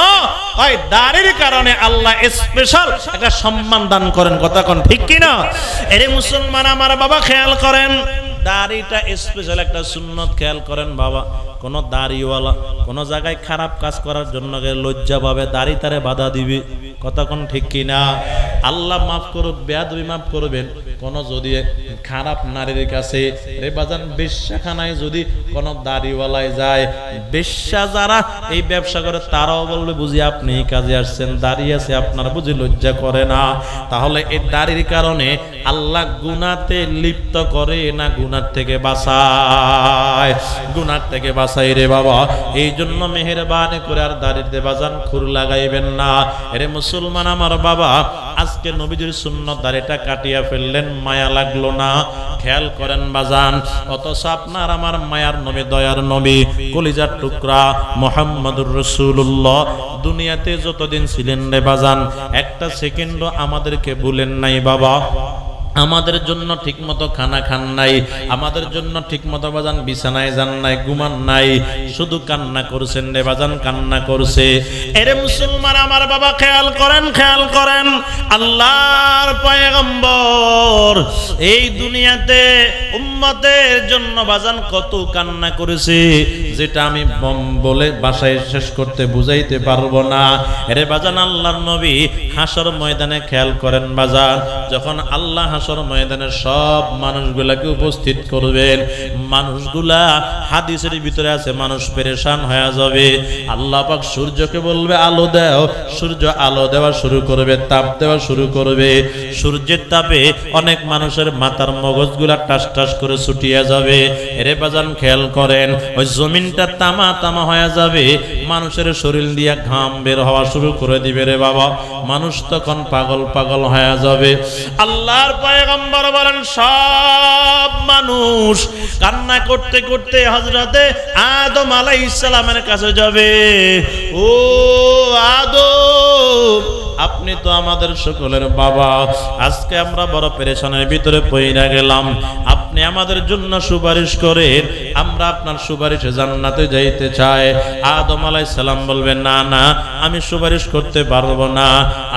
হয় দাড়ির কারণে আল্লাহ স্পেশাল একটা সম্মান দান করেন, কথা কোন ঠিক কিনা? এরে মুসলমান আমার বাবা, খেয়াল করেন, দাড়িটা স্পেশাল একটা সুন্নত, খেয়াল করেন বাবা। কোন দাড়িওয়ালা কোন জায়গায় খারাপ কাজ করার জন্য লজ্জা পাবে, দাড়ি তারে বাধা দিবে, কথা কোন ঠিক কিনা? আল্লাহ মাফ করুক, বেয়াদবি মাফ করবেন, কোন যদি খারাপ নারীর কাছে রে বাজান বেশ্যাখানায় যদি কোন দাড়িওয়ালায় যায়, বেশ্যা যারা এই ব্যবসা করে তারাও বলবে বুঝি আপনি এই কাজে আসছেন, দাড়ি আছে আপনার, বুঝি লজ্জা করে না? তাহলে এই দাড়ির কারণে আল্লাহ গুনাহতে লিপ্ত করে না গুনাহ থেকে বাঁচায়? গুনাহ থেকে বাঁচাই রে বাবা। এই জন্য মেহেরবানি করে আর দাড়িতে বাজান খুর লাগাইবেন না। এরে মুসলমান আমার বাবা, আজকে নবীজির সুন্নত দাড়িটা কাটিয়া ফেললেন, মায়া লাগলো না। খেয়াল করেন বাজান, অথচ আপনার আমার মায়ার নবী, দয়ার নবী, কলিজার টুকরা মুহাম্মদুর রাসূলুল্লাহ দুনিয়াতে যতদিন ছিলেন রে বাজান, একটা সেকেন্ডও আমাদেরকে ভুলেন নাই বাবা। আমাদের জন্য ঠিকমতো খানা খান নাই, আমাদের জন্য ঠিকমতো বাজান বিছানায় যান নাই, ঘুমান নাই, শুধু কান্না করছেন রে বাজান, কান্না করছে। এরে মুসলমান আমার বাবা, খেয়াল করেন, খেয়াল করেন, আল্লাহর পয়গম্বর এই দুনিয়াতে উম্মতের জন্য বাজান কত কান্না করেছে, যেটা আমি বলে বাসায় শেষ করতে বুঝাইতে পারবো না। এরে বাজান, আল্লাহর নবী হাসর ময়দানে, খেয়াল করেন বাজান, যখন আল্লাহ হাসর ময়দানে সব মানুষগুলাকে উপস্থিত করবেন, মানুষগুলা হাদিসের ভিতরে আছে মানুষ পেরেশান হয়ে যাবে। আল্লাহ পাক সূর্যকে বলবে আলো দাও, সূর্য আলো দেওয়া শুরু করবে, তাপ দেওয়া শুরু করবে। সূর্যের তাপে অনেক মানুষের মাথার মগজগুলা টাস টাস করে ছুটিয়ে যাবে। এরে বাজান খেয়াল করেন, ওই জমিনটা তামা তামা হয়ে যাবে, মানুষের শরীর দিয়ে ঘাম বের হওয়া শুরু করে দিবে রে বাবা, মানুষ তখন পাগল পাগল হয়ে যাবে। আল্লাহর পয়গম্বর বলেন সব মানুষ কান্না করতে করতে হযরতে আদম আলাইহিস সালামের কাছে যাবে। ও আদম, আপনি তো আমাদের সকলের বাবা, আজকে আমরা বড় পেরেশানের ভিতরে পড়ে গেলাম, আপনি আমাদের জন্য সুপারিশ করেন, আমরা আপনার সুপারিশে জান্নাতে যাইতে চাই। আদম আলাইহিস সালাম বলবেন না না, আমি সুপারিশ করতে পারবো না,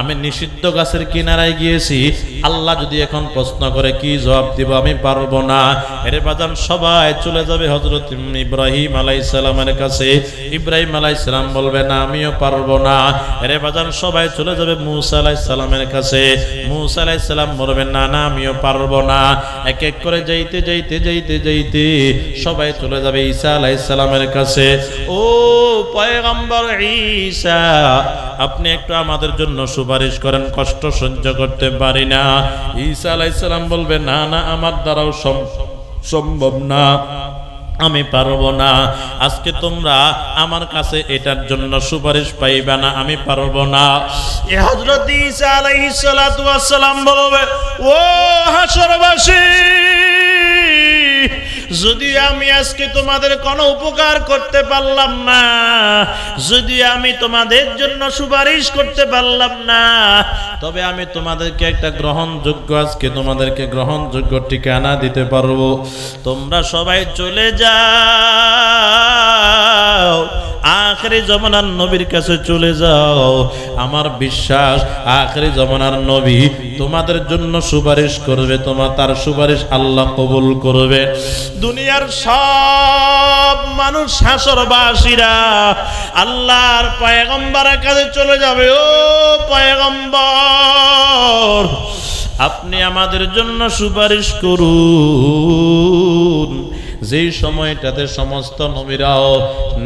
আমি নিষিদ্ধ গাছের কিনারায় গিয়েছি, আল্লাহ যদি এখন প্রশ্ন করে কি জবাব দিব, আমি পারবো না। এর বাজান সবাই চলে যাবে হযরত ইব্রাহিম আলাইহিস সালামের কাছে। ইব্রাহিম আলাইহিস সালাম বলবে না, আমিও পারবো না। এর বাজান সবাই চলে যাবে মুসা আলাইহিস সালামের কাছে। মুসা আলাইহিস সালাম বলবেন না না, আমিও পারবো না। এক এক করে যাইতে যাইতে যাইতে যাইতে সবাই চলে যাবে ঈসা আলাইহিস সালামের কাছে। ও পয়গম্বর ঈসা, আপনি একটু আমাদের জন্য সুপারিশ করেন, কষ্ট সহ্য করতে পারি না। ঈসা আলাইহিস সালাম বলবে না না, আমার দ্বারাও সম্ভব না, আমি পারবো না। আজকে তোমরা আমার কাছে এটার জন্য সুপারিশ পাইবে না, আমি পারবো না। এ হযরত ঈসা আলাইহিস সালাতু ওয়াস সালাম বলবে, ও হাসরবাসী, যদি আমি আজকে তোমাদের কোনো উপকার করতে পারলাম না, যদি আমি তোমাদের জন্য সুপারিশ করতে পারলাম না, তবে আমি তোমাদেরকে একটা গ্রহণযোগ্য, আজকে তোমাদেরকে গ্রহণযোগ্য ঠিকানা দিতে পারবো। তোমরা সবাই চলে যাও, আখেরি জামানার নবীর কাছে চলে যাও। আমার বিশ্বাস আখেরি জামানার নবী তোমাদের জন্য সুপারিশ করবে, তার সুপারিশ আল্লাহ কবুল করবে। দুনিয়ার সব মানুষ হাসরবাসীরা আল্লাহর পয়গম্বরের কাছে চলে যাবে। ও পয়গম্বর, আপনি আমাদের জন্য সুপারিশ করুন। যেই সময়টাতে সমস্ত নবীরাও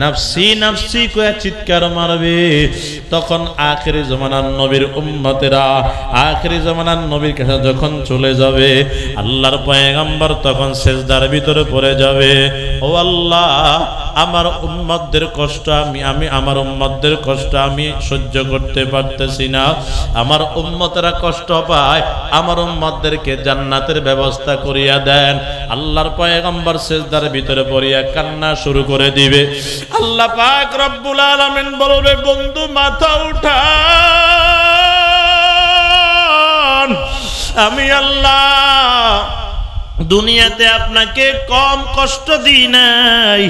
নাফসি নাফসি কয়ে চিৎকার মারবে, তখন আখেরি জামানার নবীর উম্মতেরা আখেরি জামানার নবীর কাছে যখন চলে যাবে, আল্লাহর পয়গম্বর তখন সিজদার ভিতরে পড়ে যাবে। ও আল্লাহ, আমার উম্মতদের কষ্ট আমি আমার উম্মতদের কষ্ট আমি সহ্য করতে পারতেছি না, আমার উম্মতেরা কষ্ট পায়, আমার উম্মতদেরকে জান্নাতের ব্যবস্থা করিয়া দেন। আল্লাহর পয়গম্বর সিজদার ভিতরে পড়িয়া কান্না শুরু করে দিবে। আল্লাহ পাক রব্বুল আলামিন বলবে, বন্ধু মাথা উঠা, আমি আল্লাহ দুনিয়াতে আপনাকে কম কষ্ট দিই নাই,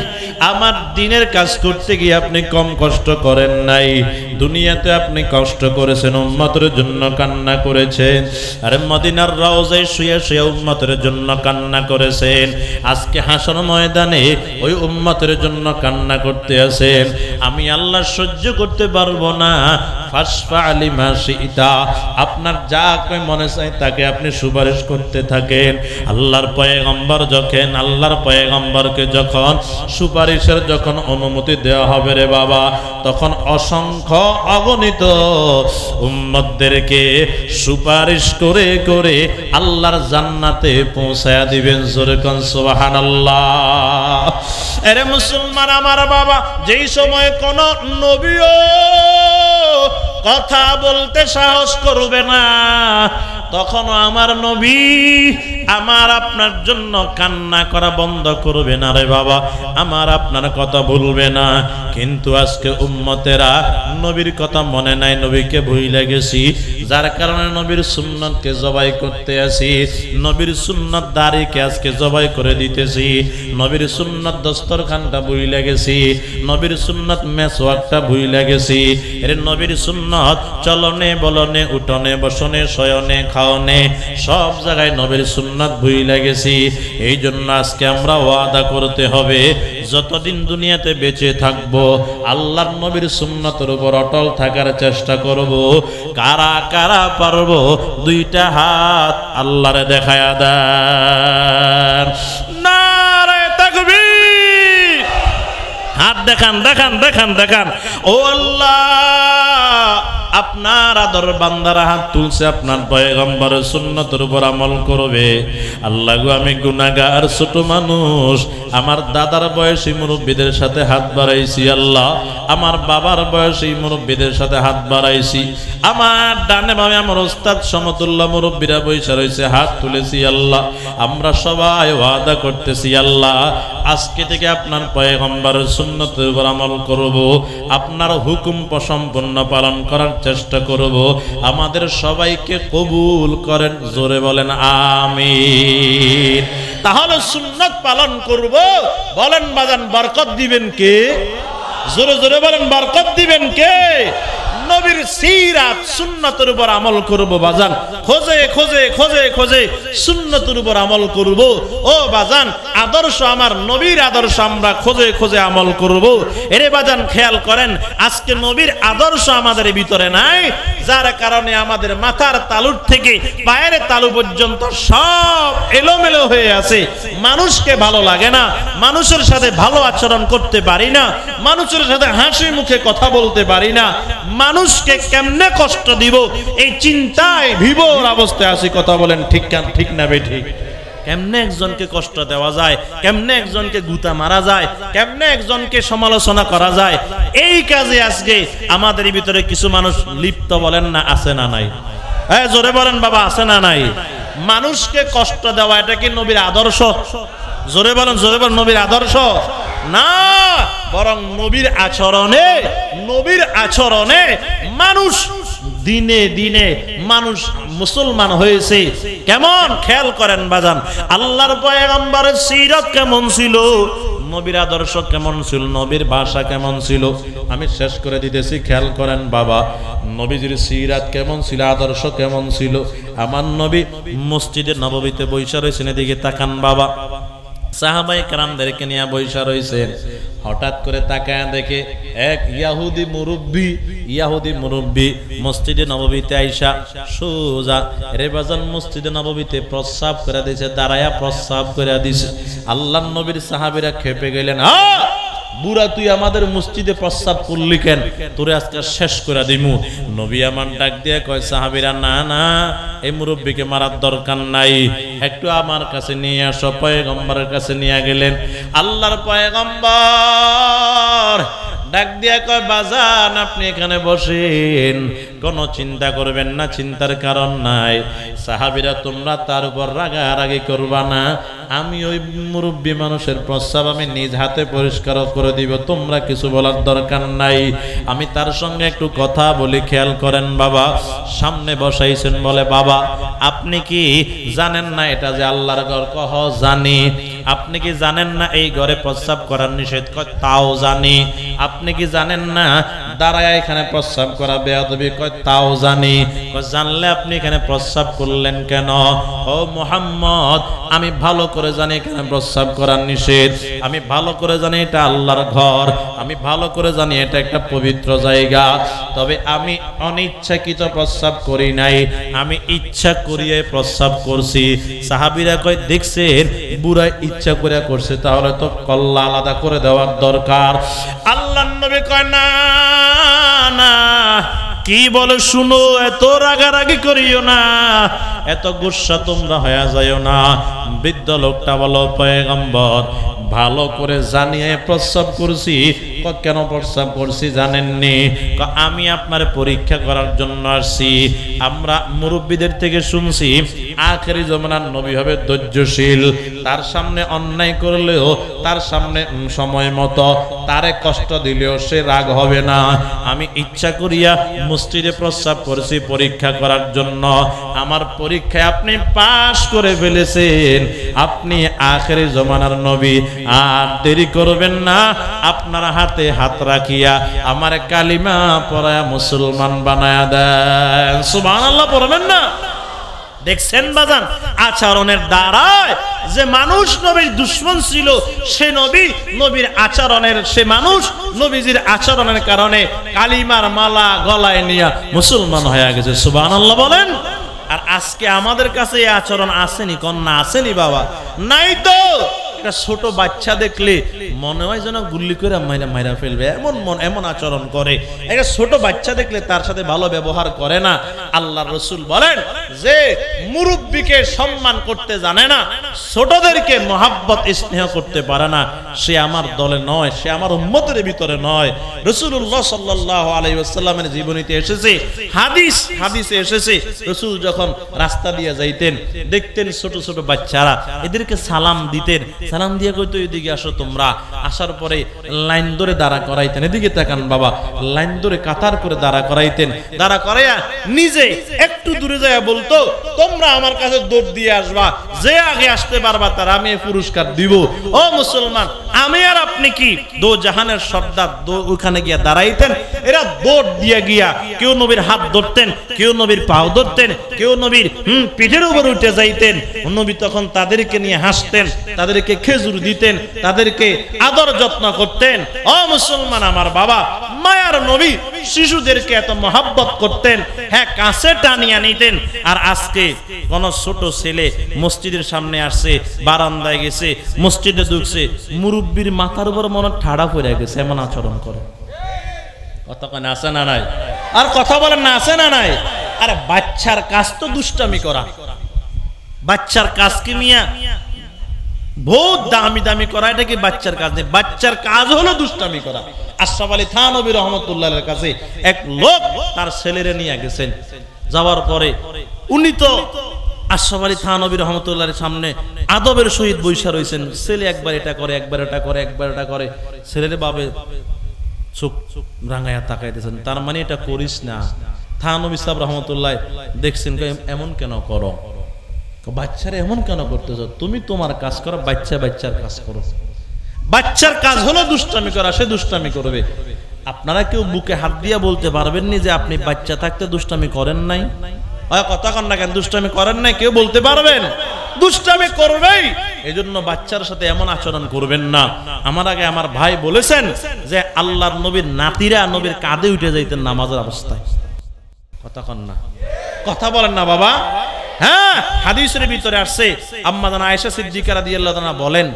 আমার দ্বীনের কাজ করতে গিয়ে আপনি কম কষ্ট করেন নাই। দুনিয়াতে আপনি কষ্ট করেছেন, উম্মতের জন্য কান্না করেছেন, আরে মদিনার রওজায় শুয়ে শুয়ে উম্মতের জন্য কান্না করেছেন। আজকে হাসর ময়দানে ওই উম্মতের জন্য কান্না করতে আছেন। আমি আল্লাহ সহ্য করতে পারবো না, ফাসফা লিমা শিতা, আপনার যা মনে চায় তাকে আপনি সুপারিশ করতে থাকেন। আল্লাহর পয়গম্বরকে যখন সুপারিশের যখন অনুমতি দেওয়া হবে রে বাবা, তখন অসংখ্য অগণিত উম্মতদেরকে সুপারিশ করে করে আল্লাহর জান্নাতে পৌঁছায়া দিবেন। জোরে কোন সুবহানাল্লাহ। আরে মুসলমান আমার বাবা, যেই সময় কোন নবীও কথা বলতে সাহস করবে না, তখন আমার নবী আমার আপনার জন্য কান্না করা বন্ধ করবে না রে বাবা, আমার আপনার কথা বলবে না। কিন্তু আজকে উম্মতেরা নবীর কথা মনে নাই, নবীকে ভুলে গেছি, যার কারণে নবীর সুন্নতকে জবাই করতে আসি, নবীর সুন্নত দাড়িকে আজকে জবাই করে দিতেছি, নবীর সুন্নত দস্তরখানটা ভুলে গেছি, নবীর সুন্নত মেসওয়াকটা ভুলে গেছি। এর নবীর সুন্নত চলনে বলনে উঠনে বসনে শয়নে খাওনে সব জায়গায় নবীর সুন্নাত ভুলে গেছি। এই জন্য আজকে আমরা ওয়াদা করতে হবে, যতদিন দুনিয়াতে বেঁচে থাকবো আল্লাহর নবীর সুন্নাতের উপর অটল থাকার চেষ্টা করব। কারা কারা পারবো দুইটা হাত আল্লাহরে দেখায়া দেন। নারে তাকবীর, হাত দেখান দেখান দেখান দেখান। ও আল্লাহ, আপনার আদর বান্দারা হাত তুলছে, আপনার পয়গম্বরের সুন্নতের উপর আমল করবে। আল্লাহ গো, আমি গুনাহগার ছোট মানুষ, আমার দাদার বয়সী মুরব্বীদের সাথে হাত বাড়াইছি, আল্লাহ আমার বাবার বয়সী মুরব্বীদের সাথে হাত বাড়াইছি, আমার ডানে বামে আমার ওস্তাদ সমতুল্য মুরব্বীরা বৈশা রয়েছে, হাত তুলেছি। আল্লাহ আমরা সবাই ওয়াদা করতেছি, আল্লাহ আজকে থেকে আপনার পয়গম্বরের সুন্নতের উপর আমল করব, আপনার হুকুম সম্পূর্ণ পালন করার চেষ্টা করব। আমাদের সবাইকে কবুল করেন, জোরে বলেন আমিন। তাহলে সুন্নাত পালন করব, বলেন বাজান বরকত দিবেন কে? জোরে জোরে বলেন বরকত দিবেন কে? নবীর সিরাত সুন্নতের উপর আমল করব বাজান, খোঁজে খোঁজে খোঁজে খোঁজে সুন্নতের উপর আমল করব। ও বাজান, আদর্শ আমার নবীর আদর্শ আমরা খোঁজে খোঁজে আমল করব। এরে বাজান খেয়াল করেন, আজকে নবীর আদর্শ আমাদের ভিতরে নাই, যার কারণে আমাদের মাথার তালুর থেকে পায়ের তালু পর্যন্ত সব এলোমেলো হয়ে আছে। মানুষকে ভালো লাগে না, মানুষের সাথে ভালো আচরণ করতে পারি না, মানুষের সাথে হাসি মুখে কথা বলতে পারি না, মানুষকে কেমনে কষ্ট দিব এই চিন্তায় বিভোর অবস্থায় আছি। কথা বলেন ঠিক না বেঠিক? কেমনে একজনকে কষ্ট দেওয়া যায়, কেমনে একজনকে গুতা মারা যায়, কেমনে একজনকে সমালোচনা করা যায়, এই কাজে আজকে আমাদের ভিতরে কিছু মানুষ লিপ্ত। বলেন না আছে না নাই? হ্যাঁ জোরে বলেন বাবা, আছে না নাই? মানুষকে কষ্ট দেওয়া এটা কি নবীর আদর্শ? জোরে বলেন নবীর আদর্শ না, বরং নবীর আচরণে মানুষ দিনে দিনে মানুষ মুসলমান হয়েছে। কেমন খেয়াল করেন বাজান, আল্লাহর পয়গম্বরের সিরাত কেমন ছিল, নবীর আদর্শ কেমন ছিল, নবীর ভাষা কেমন ছিল, আমি শেষ করে দিতেছি। খেয়াল করেন বাবা, নবীজির সিরাত কেমন ছিল, আদর্শ কেমন ছিল। আমার নবী মসজিদে নববীতে বৈশা রয়েছেন, এদিকে তাকান বাবা, সাহাবায়ে কেরামদেরকে নিয়ে বৈশা রয়েছেন। হঠাৎ করে তাকায় দেখে এক ইয়াহুদি মুরব্বী মসজিদে নববীতে আইসা সোজা রেবাজান মসজিদে নববীতে প্রস্রাব করে দিয়েছে, দাঁড়ায়া প্রস্রাব করে দিয়েছে। আল্লাহর নবীর সাহাবীরা খেপে গেলেন, বুড়া তুই আমাদের মসজিদে প্রস্রাব করলি কেন, তোরে আজকে শেষ করে দিমু। নবী আমার ডাক দিয়ে কয় সাহাবীরা না না, এই মুরব্বীকে মারার দরকার নাই, একটু আমার কাছে নিয়ে আসো। পয়গম্বরের কাছে নিয়ে গেলেন। আল্লাহর পয়গম্বর ডাক দিয়া কয় বাজান আপনি এখানে বসেন, কোনো চিন্তা করবেন না, চিন্তার কারণ নাই। সাহাবীরা তোমরা তার উপর রাগারাগি করবা না, আমি ওই মুরব্বী মানুষের প্রস্রাব আমি নিজ হাতে পরিষ্কার করে দিব, তোমরা কিছু বলার দরকার নাই। আমি তার সঙ্গে একটু কথা বলি, খেয়াল করেন। বাবা সামনে বসাইছেন, বলে বাবা আপনি কি জানেন না এটা যে আল্লাহর ঘর? কহ জানি। আপনি কি জানেন না এই ঘরে প্রস্রাব করার নিষেধ? কয় তাও জানি। আপনি কি জানেন না দাঁড়ায় এখানে প্রস্রাব করা বেয়াদবি? কয় তাও জানি। জানলে আপনি এখানে প্রস্রাব করলেন কেন? ও মুহাম্মদ আমি ভালো করে জানি এখানে প্রস্রাব করার নিষেধ, আমি ভালো করে জানি এটা আল্লাহর ঘর, আমি ভালো করে জানি এটা একটা পবিত্র জায়গা, তবে আমি অনিচ্ছাকৃত প্রস্রাব করি নাই, আমি ইচ্ছা করিয়ে প্রস্রাব করছি। সাহাবীরা কয় দেখছেন বুড়া ইচ্ছা করে করছে, তাহলে তো কল্লা আলাদা করে দেওয়ার দরকার। আল্লাহর নবী কয় না না, কি বলে শুনো, এত রাগারাগি করিও না, এত গুসা তোমরা হয়ে যাইও না। বৃদ্ধ লোকটা বলো পয়গম্বর ভালো করে জানিয়ে প্রস্রাব করছি। কেন প্রস্রাব করছি জানেননি? আমি আপনার পরীক্ষা করার জন্য আসছি। আমরা মুরব্বীদের থেকে শুনছি আখেরি জমানার নবী হবে ধৈর্যশীল, তার সামনে অন্যায় করলেও তার সামনে সময় মতো তারে কষ্ট দিলেও সে রাগ হবে না। আমি ইচ্ছা করিয়া মসজিদে প্রস্রাব করছি পরীক্ষা করার জন্য, আমার পরীক্ষায় আপনি পাশ করে ফেলেছেন, আপনি আখেরি জমানার নবী। আর দেরি করবেন না, আপনার হাতে হাত রাখিয়া আমার কালিমা পড়ায়া মুসলমান বানায়া দেন। সুবহানাল্লাহ পড়বেন না? দেখছেন বাজান আচরণের দ্বারায় যে মানুষ নবীর দুশমন ছিল, সে নবী নবীর আচরণের, সে মানুষ নবীজির আচরণের কারণে কালিমার মালা গলায় নিয়া মুসলমান হয়ে গেছে। সুবহানাল্লাহ বলেন। আর আজকে আমাদের কাছে এই আচরণ আসেনি? কন্যা আসেনি বাবা? নাই তো। একটা ছোট বাচ্চা দেখলে মনে হয় যেন গুল্লি করে মাইরা ফেলবে, এমন আচরণ করে। একটা ছোট বাচ্চা দেখলে তার সাথে ভালো ব্যবহার করে না। আল্লাহর রাসূল বলেন যে মুরব্বিকে সম্মান করতে জানে না, ছোটদেরকে মহাব্বত স্নেহ করতে পারে না, সে আমার দলে নয়, সে আমার উম্মতের ভিতরে নয়। রাসূলুল্লাহ সাল্লাল্লাহু আলাইহি ওয়াসাল্লামের জীবনীতে এসেছে, হাদিসে এসেছে, রাসূল যখন রাস্তা দিয়ে যাইতেন দেখতেন ছোট ছোট বাচ্চারা, এদেরকে সালাম দিতেন, সালাম দিয়ে কইতো এদিকে আসো তোমরা। আসার পরে লাইন ধরে দাঁড়া করাইতেন, এদিকে তাকান বাবা, লাইন ধরে কাতার করে দাঁড়া করাইতেন, দাঁড়া করাইয়া নিজে একটু দূরে যায় বলতো তোমরা আমার কাছে দৌড় দিয়ে আসবা, যে আগে আসতে পারবা তার আমি পুরস্কার দিব। ও মুসলমান, আমি আর আপনি কি দো জাহানের সর্দার ওখানে গিয়া দাঁড়াইতেন? এরা দৌড় দিয়ে গিয়া কেউ নবীর হাত ধরতেন, কেউ নবীর পাও ধরতেন, কেউ নবীর পিঠের উপর উঠে যাইতেন। নবী তখন তাদেরকে নিয়ে হাসতেন, তাদেরকে খেজুর দিতেন, তাদেরকে আদর যত্ন করতেন। ও মুসলমান আমার বাবা, মায়ার নবী শিশুদেরকে এত মহব্বত করতেন, হ্যাঁ কাছে টানিয়া নিতেন। আর আজকে কোন ছোট ছেলে মসজিদের সামনে আসছে, বারান্দায় গেছে, মসজিদে ঢুকছে, মুরব্বির মাথার উপর মনে ঠাড়া পড়ে গেছে, এমন আচরণ করে। কতক্ষণ আছে না নাই? আর কথা বলেন না, আছে না নাই? আরে বাচ্চার কাজ তো দুষ্টামি করা, বাচ্চার কাজ কি মিয়া বহুত দামি করা, এটা কি বাচ্চার কাজ নেই? বাচ্চার কাজ হলো দুষ্টামি করা। আশরাফ আলী থানভী রহমতুল্লাহের কাছে এক লোক তার ছেলেরে নিয়ে গেছেন, যাওয়ার পরে উনি তো আশরাফ আলী থানভী রহমতুল্লাহের সামনে আদবের সহিত বৈশা রয়েছেন। ছেলে একবার এটা করে, একবার এটা করে, একবার এটা করে, ছেলের বাবে চোখ রাঙায়া তাকাইতেছেন, তার মানে এটা করিস না। থানভী সাহেব রহমতুল্লাহ দেখছেন, এমন কেন করো? বাচ্চারা এমন কেন করতেছ? তুমি তোমার কাজ করো, বাচ্চার কাজ করো। বাচ্চার কাজ হলো দুষ্টামি করা, সে দুষ্টামি করবে। আপনারা কেউ বুকে হাত দিয়া বলতে পারবেন না যে আপনি বাচ্চা থাকতে দুষ্টামি করেন নাই? কথা কন না কেন, দুষ্টামি করেন নাই? কেউ বলতে পারবেন? দুষ্টামি করবেই। এজন্য বাচ্চার সাথে এমন আচরণ করবেন না। আমার আগে আমার ভাই বলেছেন যে আল্লাহর নবীর নাতিরা নবীর কাঁধে উঠে যাইতেন নামাজের অবস্থায়। কথা কন না, কথা বলেন না বাবা। হ্যাঁ, হাদিসের ভিতরে আসছে, আম্মা জান আয়েশা সিদ্দিকা রাদিয়াল্লাহু তাআলা বলেন,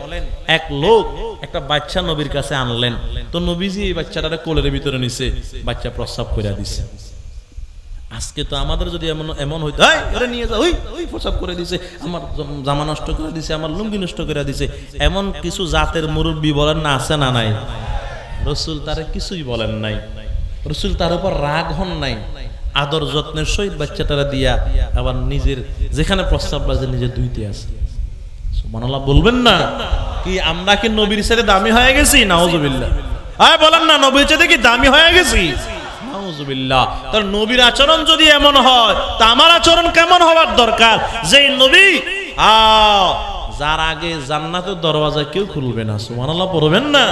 এক লোক একটা বাচ্চা নবীর কাছে আনলেন, তো নবীজি এই বাচ্চাটারে কোলের ভিতরে নিছে, বাচ্চা প্রস্রাব করে দিছে। আজকে তো আমাদের যদি এমন হইতো, ওরে নিয়ে যা, ওই প্রস্রাব করে দিছে, আমার জামা নষ্ট করে দিছে, আমার লুঙ্গি নষ্ট করে দিছে, এমন কিছু জাতের মুরব্বী বলেন না, আছে না নাই? রাসূল তারে কিছুই বলেন নাই, রাসূল তার উপর রাগ হন নাই, আদর যত্নের সহিত বাচ্চাটারা দিয়া আবার নিজের যেখানে প্রস্তাব বাজে নিজে দুইতে আছে। সুবহানাল্লাহ বলবেন না? কি আমরা কি নবীর সাথে দামি হয়ে গেছি? নাউজুবিল্লাহ। বলেন না, নবীর সাথে কি দামি হয়ে গেছি? নাউজুবিল্লাহ। তার নবীর আচরণ যদি এমন হয়, তা আমার আচরণ কেমন হওয়ার দরকার? যে নবী যার আগে জান্নাতের দরওয়াজা কেউ খুলবে না। সুবহানাল্লাহ পড়বেন না?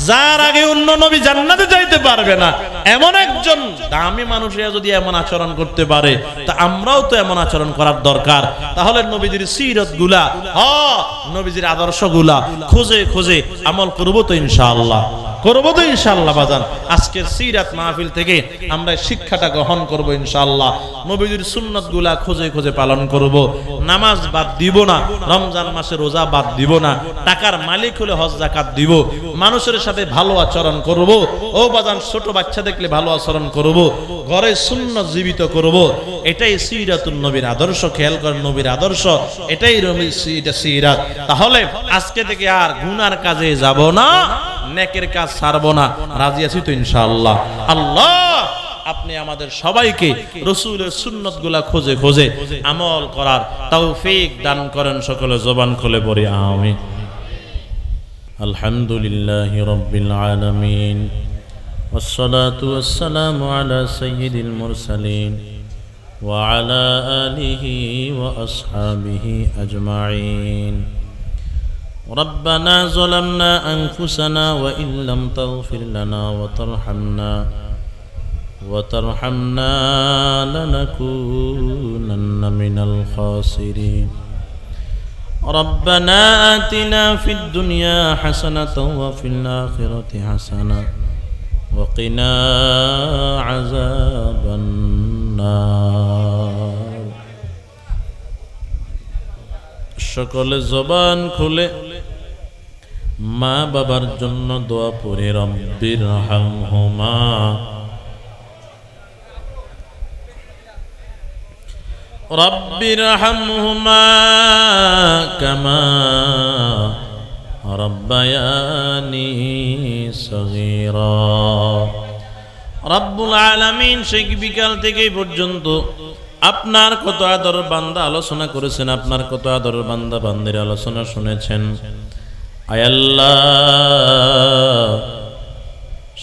যার আগে অন্য নবী জান্নাতে যাইতে পারবে না, এমন একজন দামি মানুষরা যদি এমন আচরণ করতে পারে, তা আমরাও তো এমন আচরণ করার দরকার। তাহলে নবীজির সিরত গুলা, নবীজির আদর্শ গুলা খুঁজে খুঁজে আমল করবো তো ইনশাআল্লাহ, করবো তো ইনশাআল্লাহ। বাজান, আজকের সিরাত মাহফিল থেকে আমরা শিক্ষাটা গ্রহণ করবো ইনশাআল্লাহ। নবীজির সুন্নত গুলা খুঁজে খুঁজে পালন করব। নামাজ বাদ দিব না, রমজান মাসে রোজা বাদ দিব না, টাকার মালিক হলে হজ যাকাত দিব, মানুষের সাথে ভালো আচরণ করব। ও বাজান, ছোট বাচ্চা দেখলে ভালো আচরণ করব, ঘরে সুন্নত জীবিত করব। এটাই সিরাতুন নবীর আদর্শ। খেয়াল করেন, নবীর আদর্শ এটাই এটা সিরাত। তাহলে আজকে থেকে আর গুনার কাজে যাব না, নেকের কাজ ছাড়বো না। রাজি আছি তো ইনশাআল্লাহ? আল্লাহ আপনি আমাদের সবাইকে রাসূলের সুন্নাতগুলা খুঁজে খুঁজে আমল করার তৌফিক দান করেন। সকলে জবান খুলে পড়ি আমিন। আলহামদুলিল্লাহি রাব্বিল আলামিন, ওয়াসসালাতু ওয়াসসালামু আলা সাইয়্যিদিল মুরসালিন ওয়া আলা আলিহি ওয়া আসহাবিহি আজমাইন। ربنا ظلمنا أنفسنا وإن لم تغفر لنا وترحمنا لنكونن من الخاسرين. ربنا آتنا في الدنيا حسنة وفي الآخرة حسنة وقنا عذاب النار. সকলে জবান খুলে মা বাবার জন্য দোয়া পড়ে রব্বির হামহুমা রব্বির হামহুমা কামা রব্বায়ানি সগীরা। রব্বুল আলামিন সেই বিকাল থেকে পর্যন্ত আপনার কত আদর বান্দা আলোচনা করেছেন, আপনার কত আদর বান্দা বান্দির আলোচনা শুনেছেন। আয় আল্লাহ,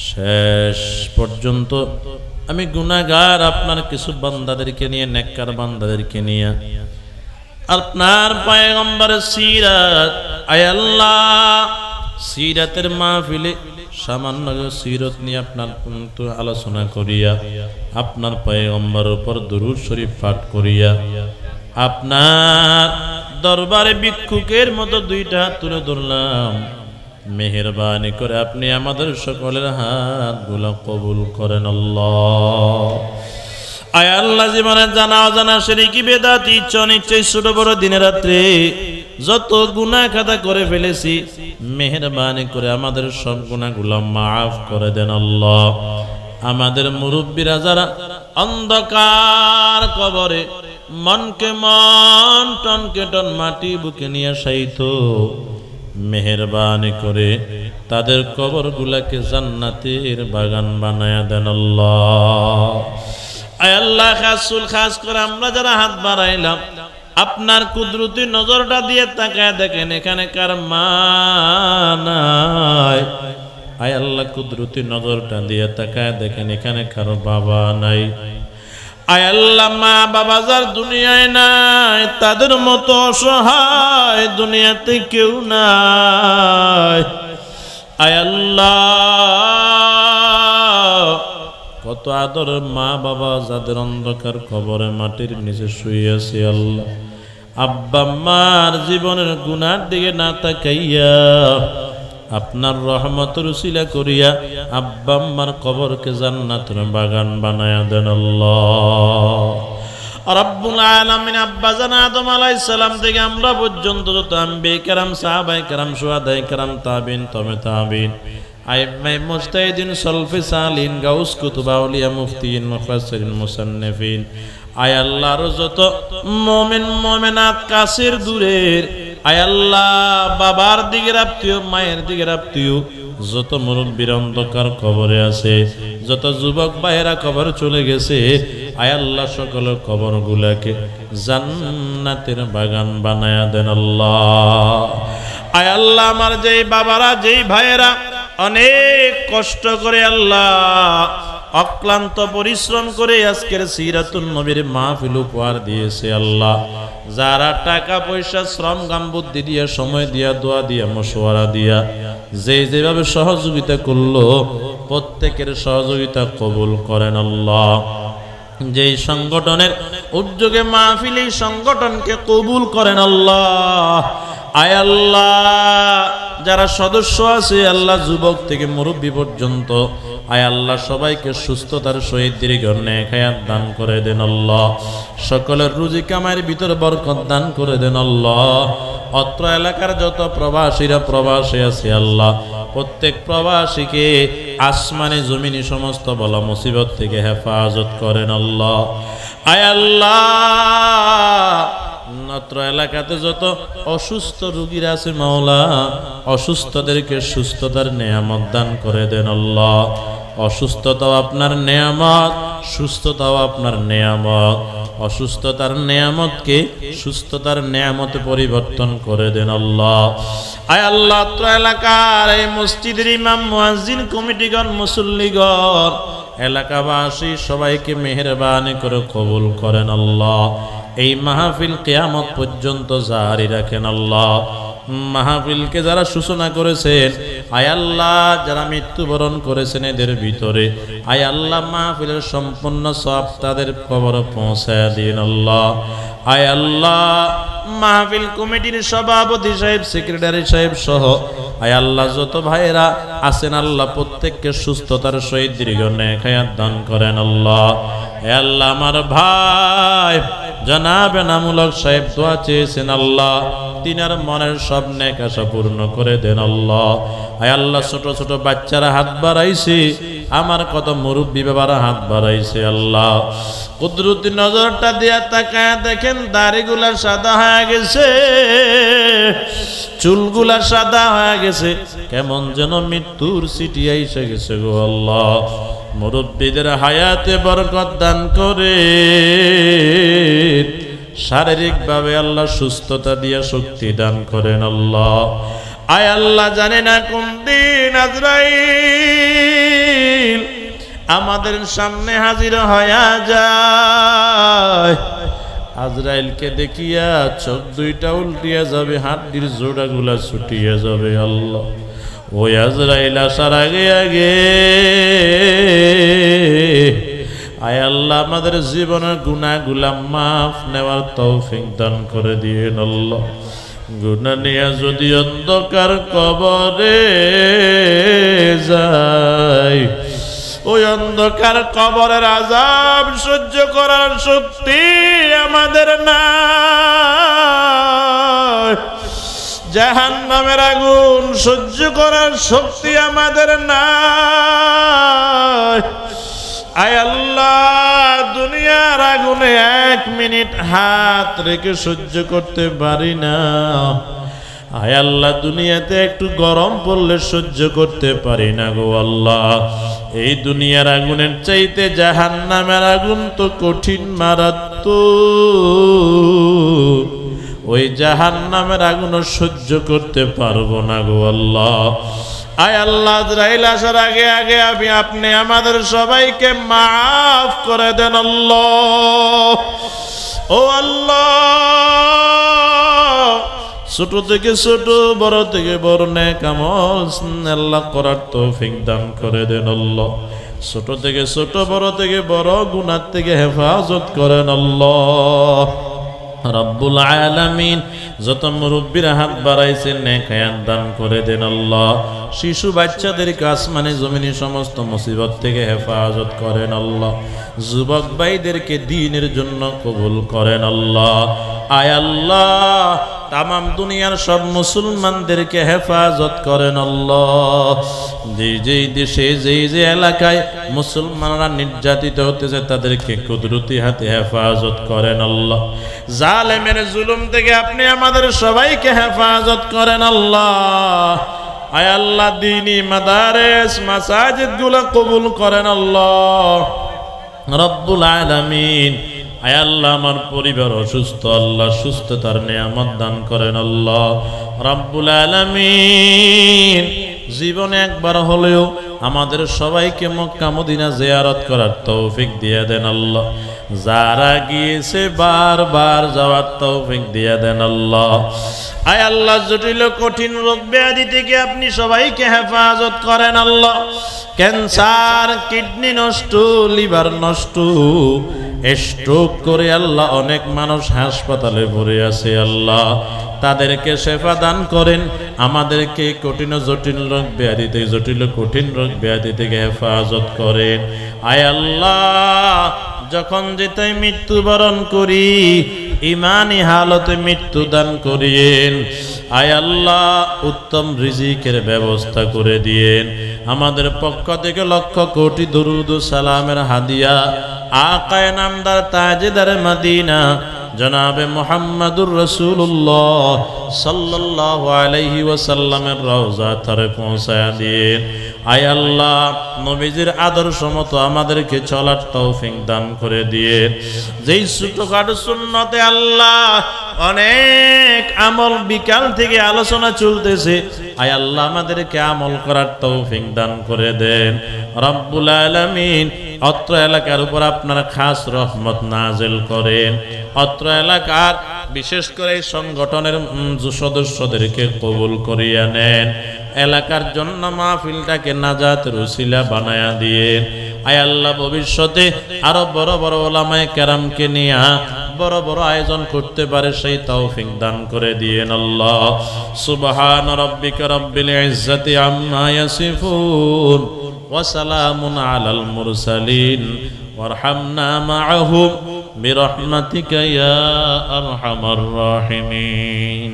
শেষ পর্যন্ত আমি গুনাহগার আপনার কিছু বান্দাদেরকে নিয়ে, নেককার বান্দাদেরকে নিয়ে আপনার পয়গম্বরের সিরাত, আয় আল্লাহ সিরাতের মাহফিলে সামান্য সিরত নিয়ে আপনার আলোচনা করিয়া, আপনার পয়গম্বরের উপর দুরূদ শরীফ পাঠ করিয়া, আপনার দরবারে ভিক্ষুকের মতো দুইটা হাত তুলে ধরলাম। মেহেরবানি করে আপনি আমাদের সকলের হাতগুলো কবুল করেন আল্লাহ। আয় আল্লাহ, জীবনের জানা অজানা শিরকি বেদাতি ইচ্ছা অনিচ্ছা ছোট বড় দিনে রাত্রে যত গুনাহ খাতা করে ফেলেছি, মেহেরবানি করে আমাদের সব গুনাহগুলো মাফ করে দেন আল্লাহ। আমাদের মুরব্বীরা যারা অন্ধকার কবরে মনকে মন টনকে টন মাটি বুকে নিয়ে শায়িত, মেহেরবানি করে তাদের কবরগুলাকে জান্নাতের বাগান বানায়া দেন আল্লাহ। আয় আল্লাহ, খাস করে আমরা যারা হাত বাড়াইলাম, আপনার কুদরতি নজরটা দিয়ে তাকায় দেখেন এখানে কার মা নাই। আয় আল্লাহ, কুদরতি নজরটা দিয়ে তাকায় দেখেন এখানে কার বাবা নাই। আয় আল্লাহ, মা বাবা যার দুনিয়ায় নাই, তাদের মতো অসহায় দুনিয়াতে কেউ নাই। আয় আল্লাহ, কত আদর মা বাবা যাদের অন্ধকার কবরে মাটির নিচে শুয়ে আছে। আল্লাহ, আব্বা মার জীবনের গুনার দিকে না তাকাইয়া আপনার রহমতের উসিলা করিয়া আব্বা আম্মার কবরকে জান্নাতের বাগান বানায়া দেন আল্লাহ। রব্বুল আলামিন আব্বাজান আদম আলাইহিস সালাম থেকে আমরা পর্যন্ত যত আম্বিয়া কেরাম, সাহাবায়ে কেরাম, শুহাদায়ে কেরাম, তাবিন, তবে তাবিন, আইম্মায়ে মুজতাহিদিন, সলফে সালিন, গাউস, কুতুব, আউলিয়া, মুফতিন, মুফাসসিরিন, মুসান্নিফিন, আয় আল্লাহর যত মুমিন মুমিনাত কাছের দূরের, আয় আল্লাহ বাবার দিকের আত্মীয়, মায়ের দিকের আত্মীয়, যত মুরব্বির অন্ধকার কবরে আছে, যত যুবক ভাইয়েরা কবর চলে গেছে, আয় আল্লাহ সকলের কবরগুলাকে জান্নাতের বাগান বানায়া দেন আল্লাহ। আয় আল্লাহ আমার যেই বাবারা, যেই ভাইয়েরা অনেক কষ্ট করে আল্লাহ অক্লান্ত পরিশ্রম করে আজকের সিরাতুন নবীর মাহফিল উপহার দিয়েছে আল্লাহ, যারা টাকা পয়সা, শ্রম, গাম, বুদ্ধি দিয়া, সময় দিয়া, দোয়া দিয়া, মশওয়ারা দিয়া যেভাবে সহযোগিতা করলো, প্রত্যেকের সহযোগিতা কবুল করেন আল্লাহ। যেই সংগঠনের উদ্যোগে মাহফিল, এই সংগঠনকে কবুল করেন আল্লাহ। আয় আল্লাহ যারা সদস্য আছে আল্লাহ, যুবক থেকে মুরব্বী পর্যন্ত, আয় আল্লাহ সবাইকে সুস্থতার সহিত দীর্ঘ নেক হায়াত দান করে দেন আল্লাহ। সকলের রুজি কামাইয়ের ভিতরে বরকত দান করে দেন আল্লাহ। অত্র এলাকার যত প্রবাসীরা প্রবাসী আছে আল্লাহ, প্রত্যেক প্রবাসীকে আসমানে জমিনে সমস্ত বলা মুসিবত থেকে হেফাজত করেন আল্লাহ। আয় আল্লাহ অত্র এলাকাতে যত অসুস্থ রোগীরা আছে মাওলা, অসুস্থদেরকে সুস্থতার নেয়ামত দান করে দেন আল্লাহ। অসুস্থতাও আপনার নেয়ামত, সুস্থতাও আপনার নেয়ামত। অসুস্থতার নেয়ামতকে সুস্থতার নেয়ামতে পরিবর্তন করে দেন আল্লাহ। আয় আল্লাহ অত্র এলাকার এই মসজিদের ইমাম, মুয়াজ্জিন, কমিটিগণ, মুসল্লিগণ, এলাকাবাসী সবাইকে মেহেরবানি করে কবুল করেন আল্লাহ। এই মাহফিল কিয়ামত পর্যন্ত জারি রাখেন আল্লাহ। মাহফিলকে যারা সূচনা করেছেন, আয় আল্লাহ যারা মৃত্যুবরণ করেছেন এদের ভিতরে, আয় আল্লাহ মাহফিলের সম্পূর্ণ সওয়াব তাদের কবরে পৌঁছায় দিন আল্লাহ। আয় আল্লাহ মাহফিল কমিটির সভাপতি সাহেব, সেক্রেটারি সাহেব সহ আয় আল্লাহ যত ভাইয়েরা আছেন আল্লাহ, প্রত্যেককে সুস্থতার সহিত দীর্ঘ নেক হায়াত দান করেন আল্লাহ। আয় আল্লাহ আমার ভাই জনাব এনামুল হক সাহেব দোয়া চেয়েছেন আল্লাহ, তিনার মনের সব নেক আশা পূর্ণ করে দেন আল্লাহ। আয় আল্লাহ ছোট ছোট বাচ্চারা হাত বাড়াইছে, আমার কত মুরব্বী বাবারা হাত বাড়াইছে আল্লাহ, কুদরতি নজরটা দিয়া তাকায় দেখেন দাড়িগুলা সাদা হয়ে গেছে, চুলগুলা সাদা হয়ে গেছে, কেমন যেন মৃত্যুর সিটি এসে গেছে গো আল্লাহ। মুরব্বীদের হায়াতে বরকত দান করে, শারীরিকভাবে আল্লাহ সুস্থতা দিয়া শক্তি দান করেন আল্লাহ। আয় আল্লাহ জানে না কোন দিন আজরাইল আমাদের সামনে হাজির হয়ে যায়। আজরাইলকে দেখিয়া চোখ দুইটা উল্টিয়া যাবে, হাড্ডির জোড়াগুলা ছুটিয়ে যাবে আল্লাহ। ওই আজরাইল আসার আগে আগে আয় আল্লাহ আমাদের জীবনের গুনাহগুলা মাফ নেওয়ার তৌফিক দান করে দিয়েন আল্লাহ। গুনাহ নিয়ে যদি অন্ধকার কবরে যায়, ওই অন্ধকার কবরের আযাব সহ্য করার শক্তি আমাদের নাই, জাহান্নামের আগুন সহ্য করার শক্তি আমাদের নাই। আয় আল্লাহ দুনিয়ার আগুনে 1 মিনিট হাত রেখে সহ্য করতে পারি না। আয় আল্লাহ দুনিয়াতে একটু গরম পড়লে সহ্য করতে পারি না গো আল্লাহ। এই দুনিয়ার আগুনের চাইতে জাহান্নামের আগুন তো কঠিন, মারাত্মক। ওই জাহান্নামের আগুনও সহ্য করতে পারবো না গো আল্লাহ। আয় আল্লাহ আজরাইল আসার আগে আগে আপনি আমাদের সবাইকে মাফ করে দেন আল্লাহ। ও আল্লাহ ছোট থেকে ছোট, বড় থেকে বড় নেক আমল আল্লাহ করার তৌফিক দান করে দেন আল্লাহ। ছোট থেকে ছোট, বড় থেকে বড় গুনাহ থেকে হেফাজত করেন আল্লাহ। রব্বুল আলামিন যত মুরব্বীরা হাত বাড়াইছেন নেক হায়াত দান করে দেন আল্লাহ। শিশু বাচ্চাদেরকে আসমানে জমিনে সমস্ত মুসিবত থেকে হেফাজত করেন আল্লাহ। যুবক ভাইদেরকে দ্বীনের জন্য কবুল করেন আল্লাহ। আয় আল্লাহ তামাম দুনিয়ার সব মুসলমানদেরকে হেফাজত করেন আল্লাহ। যেই দেশে যে এলাকায় মুসলমানরা নির্যাতিত হতেছে তাদেরকে কুদরতি হাতে হেফাজত করেন আল্লাহ। জালেমের জুলুম থেকে আপনি আমাদের সবাইকে হেফাজত করেন আল্লাহ। আয় আল্লাহ দ্বীনি মাদারেস মাসাজিদ গুলো কবুল করেন আল্লাহ রব্বুল আলামিন। আয় আল্লাহ আমার পরিবার অসুস্থ, আল্লাহ সুস্থতার নিয়ামত দান করেন আল্লাহ রব্বুল আলামিন। জীবনে একবার হলেও আমাদের সবাইকে মক্কা মদিনা জিয়ারত করার তৌফিক দিয়ে দেন আল্লাহ। যারা গিয়েছে বারবার যাওয়ার তৌফিক দিয়ে দেন আল্লাহ। আয় আল্লাহ জটিল কঠিন রোগ ব্যাধি থেকে আপনি সবাইকে হেফাজত করেন আল্লাহ। ক্যান্সার, কিডনি নষ্ট, লিভার নষ্ট, স্ট্রোক করে আল্লাহ অনেক মানুষ হাসপাতালে পড়ে আছে আল্লাহ, তাদেরকে শেফা দান করেন। আমাদেরকে কঠিন জটিল রোগ ব্যাধি থেকে জটিল কঠিন রোগ ব্যাধি থেকে হেফাজত করেন। আয় আল্লাহ যখন যেতে মৃত্যুবরণ করি ইমানি হালতে মৃত্যু দান করিয়েন। আয় আল্লাহ উত্তম রিজিকের ব্যবস্থা করে দিয়েন। আমাদের পক্ষ থেকে লক্ষ কোটি দরুদ ও সালামের হাদিয়া আকায়ে নামদার তাজেদার মদিনা জনাবে মুহাম্মদুর রাসূলুল্লাহ সাল্লাল্লাহু আলাইহি ওয়াসাল্লামের রওজা তারে পৌঁছায়া দিন। আয় আল্লাহ নবীজির আদর্শ মতো আমাদেরকে চলার তৌফিক দান করে দিয়ে। যেই ছোটখাটো সুন্নতে আল্লাহ অনেক আমল বিকাল থেকে আলোচনা চলতেছে, আয় আল্লাহ আমাদেরকে আমল করার তৌফিক দান করে দেন রব্বুল আলামিন। অত্র এলাকার উপর আপনারা খাস রহমত নাজিল করেন। অত্র এলাকার বিশেষ করে এই সংগঠনের সদস্যদেরকে কবুল করিয়া নেন। এলাকার জন্য মাহফিলটাকে নাজাতের উসিলা বানায়া দিয়ে। আয় আল্লাহ ভবিষ্যতে আরো বড় বড় ওলামায়ে কেরামকে নিয়ে বড় বড় আয়োজন করতে পারে সেই তৌফিক দান করে দিয়েন আল্লাহ। সুবহান রাব্বিকা রাব্বিল ইজ্জাতি আম্মা ইয়াসিফুন ওয়া সালামুন আলাল মুরসালিন ওয়ারহামনা মাআহুম বিরহমাতিকা ইয়া আরহামার রাহিমিন।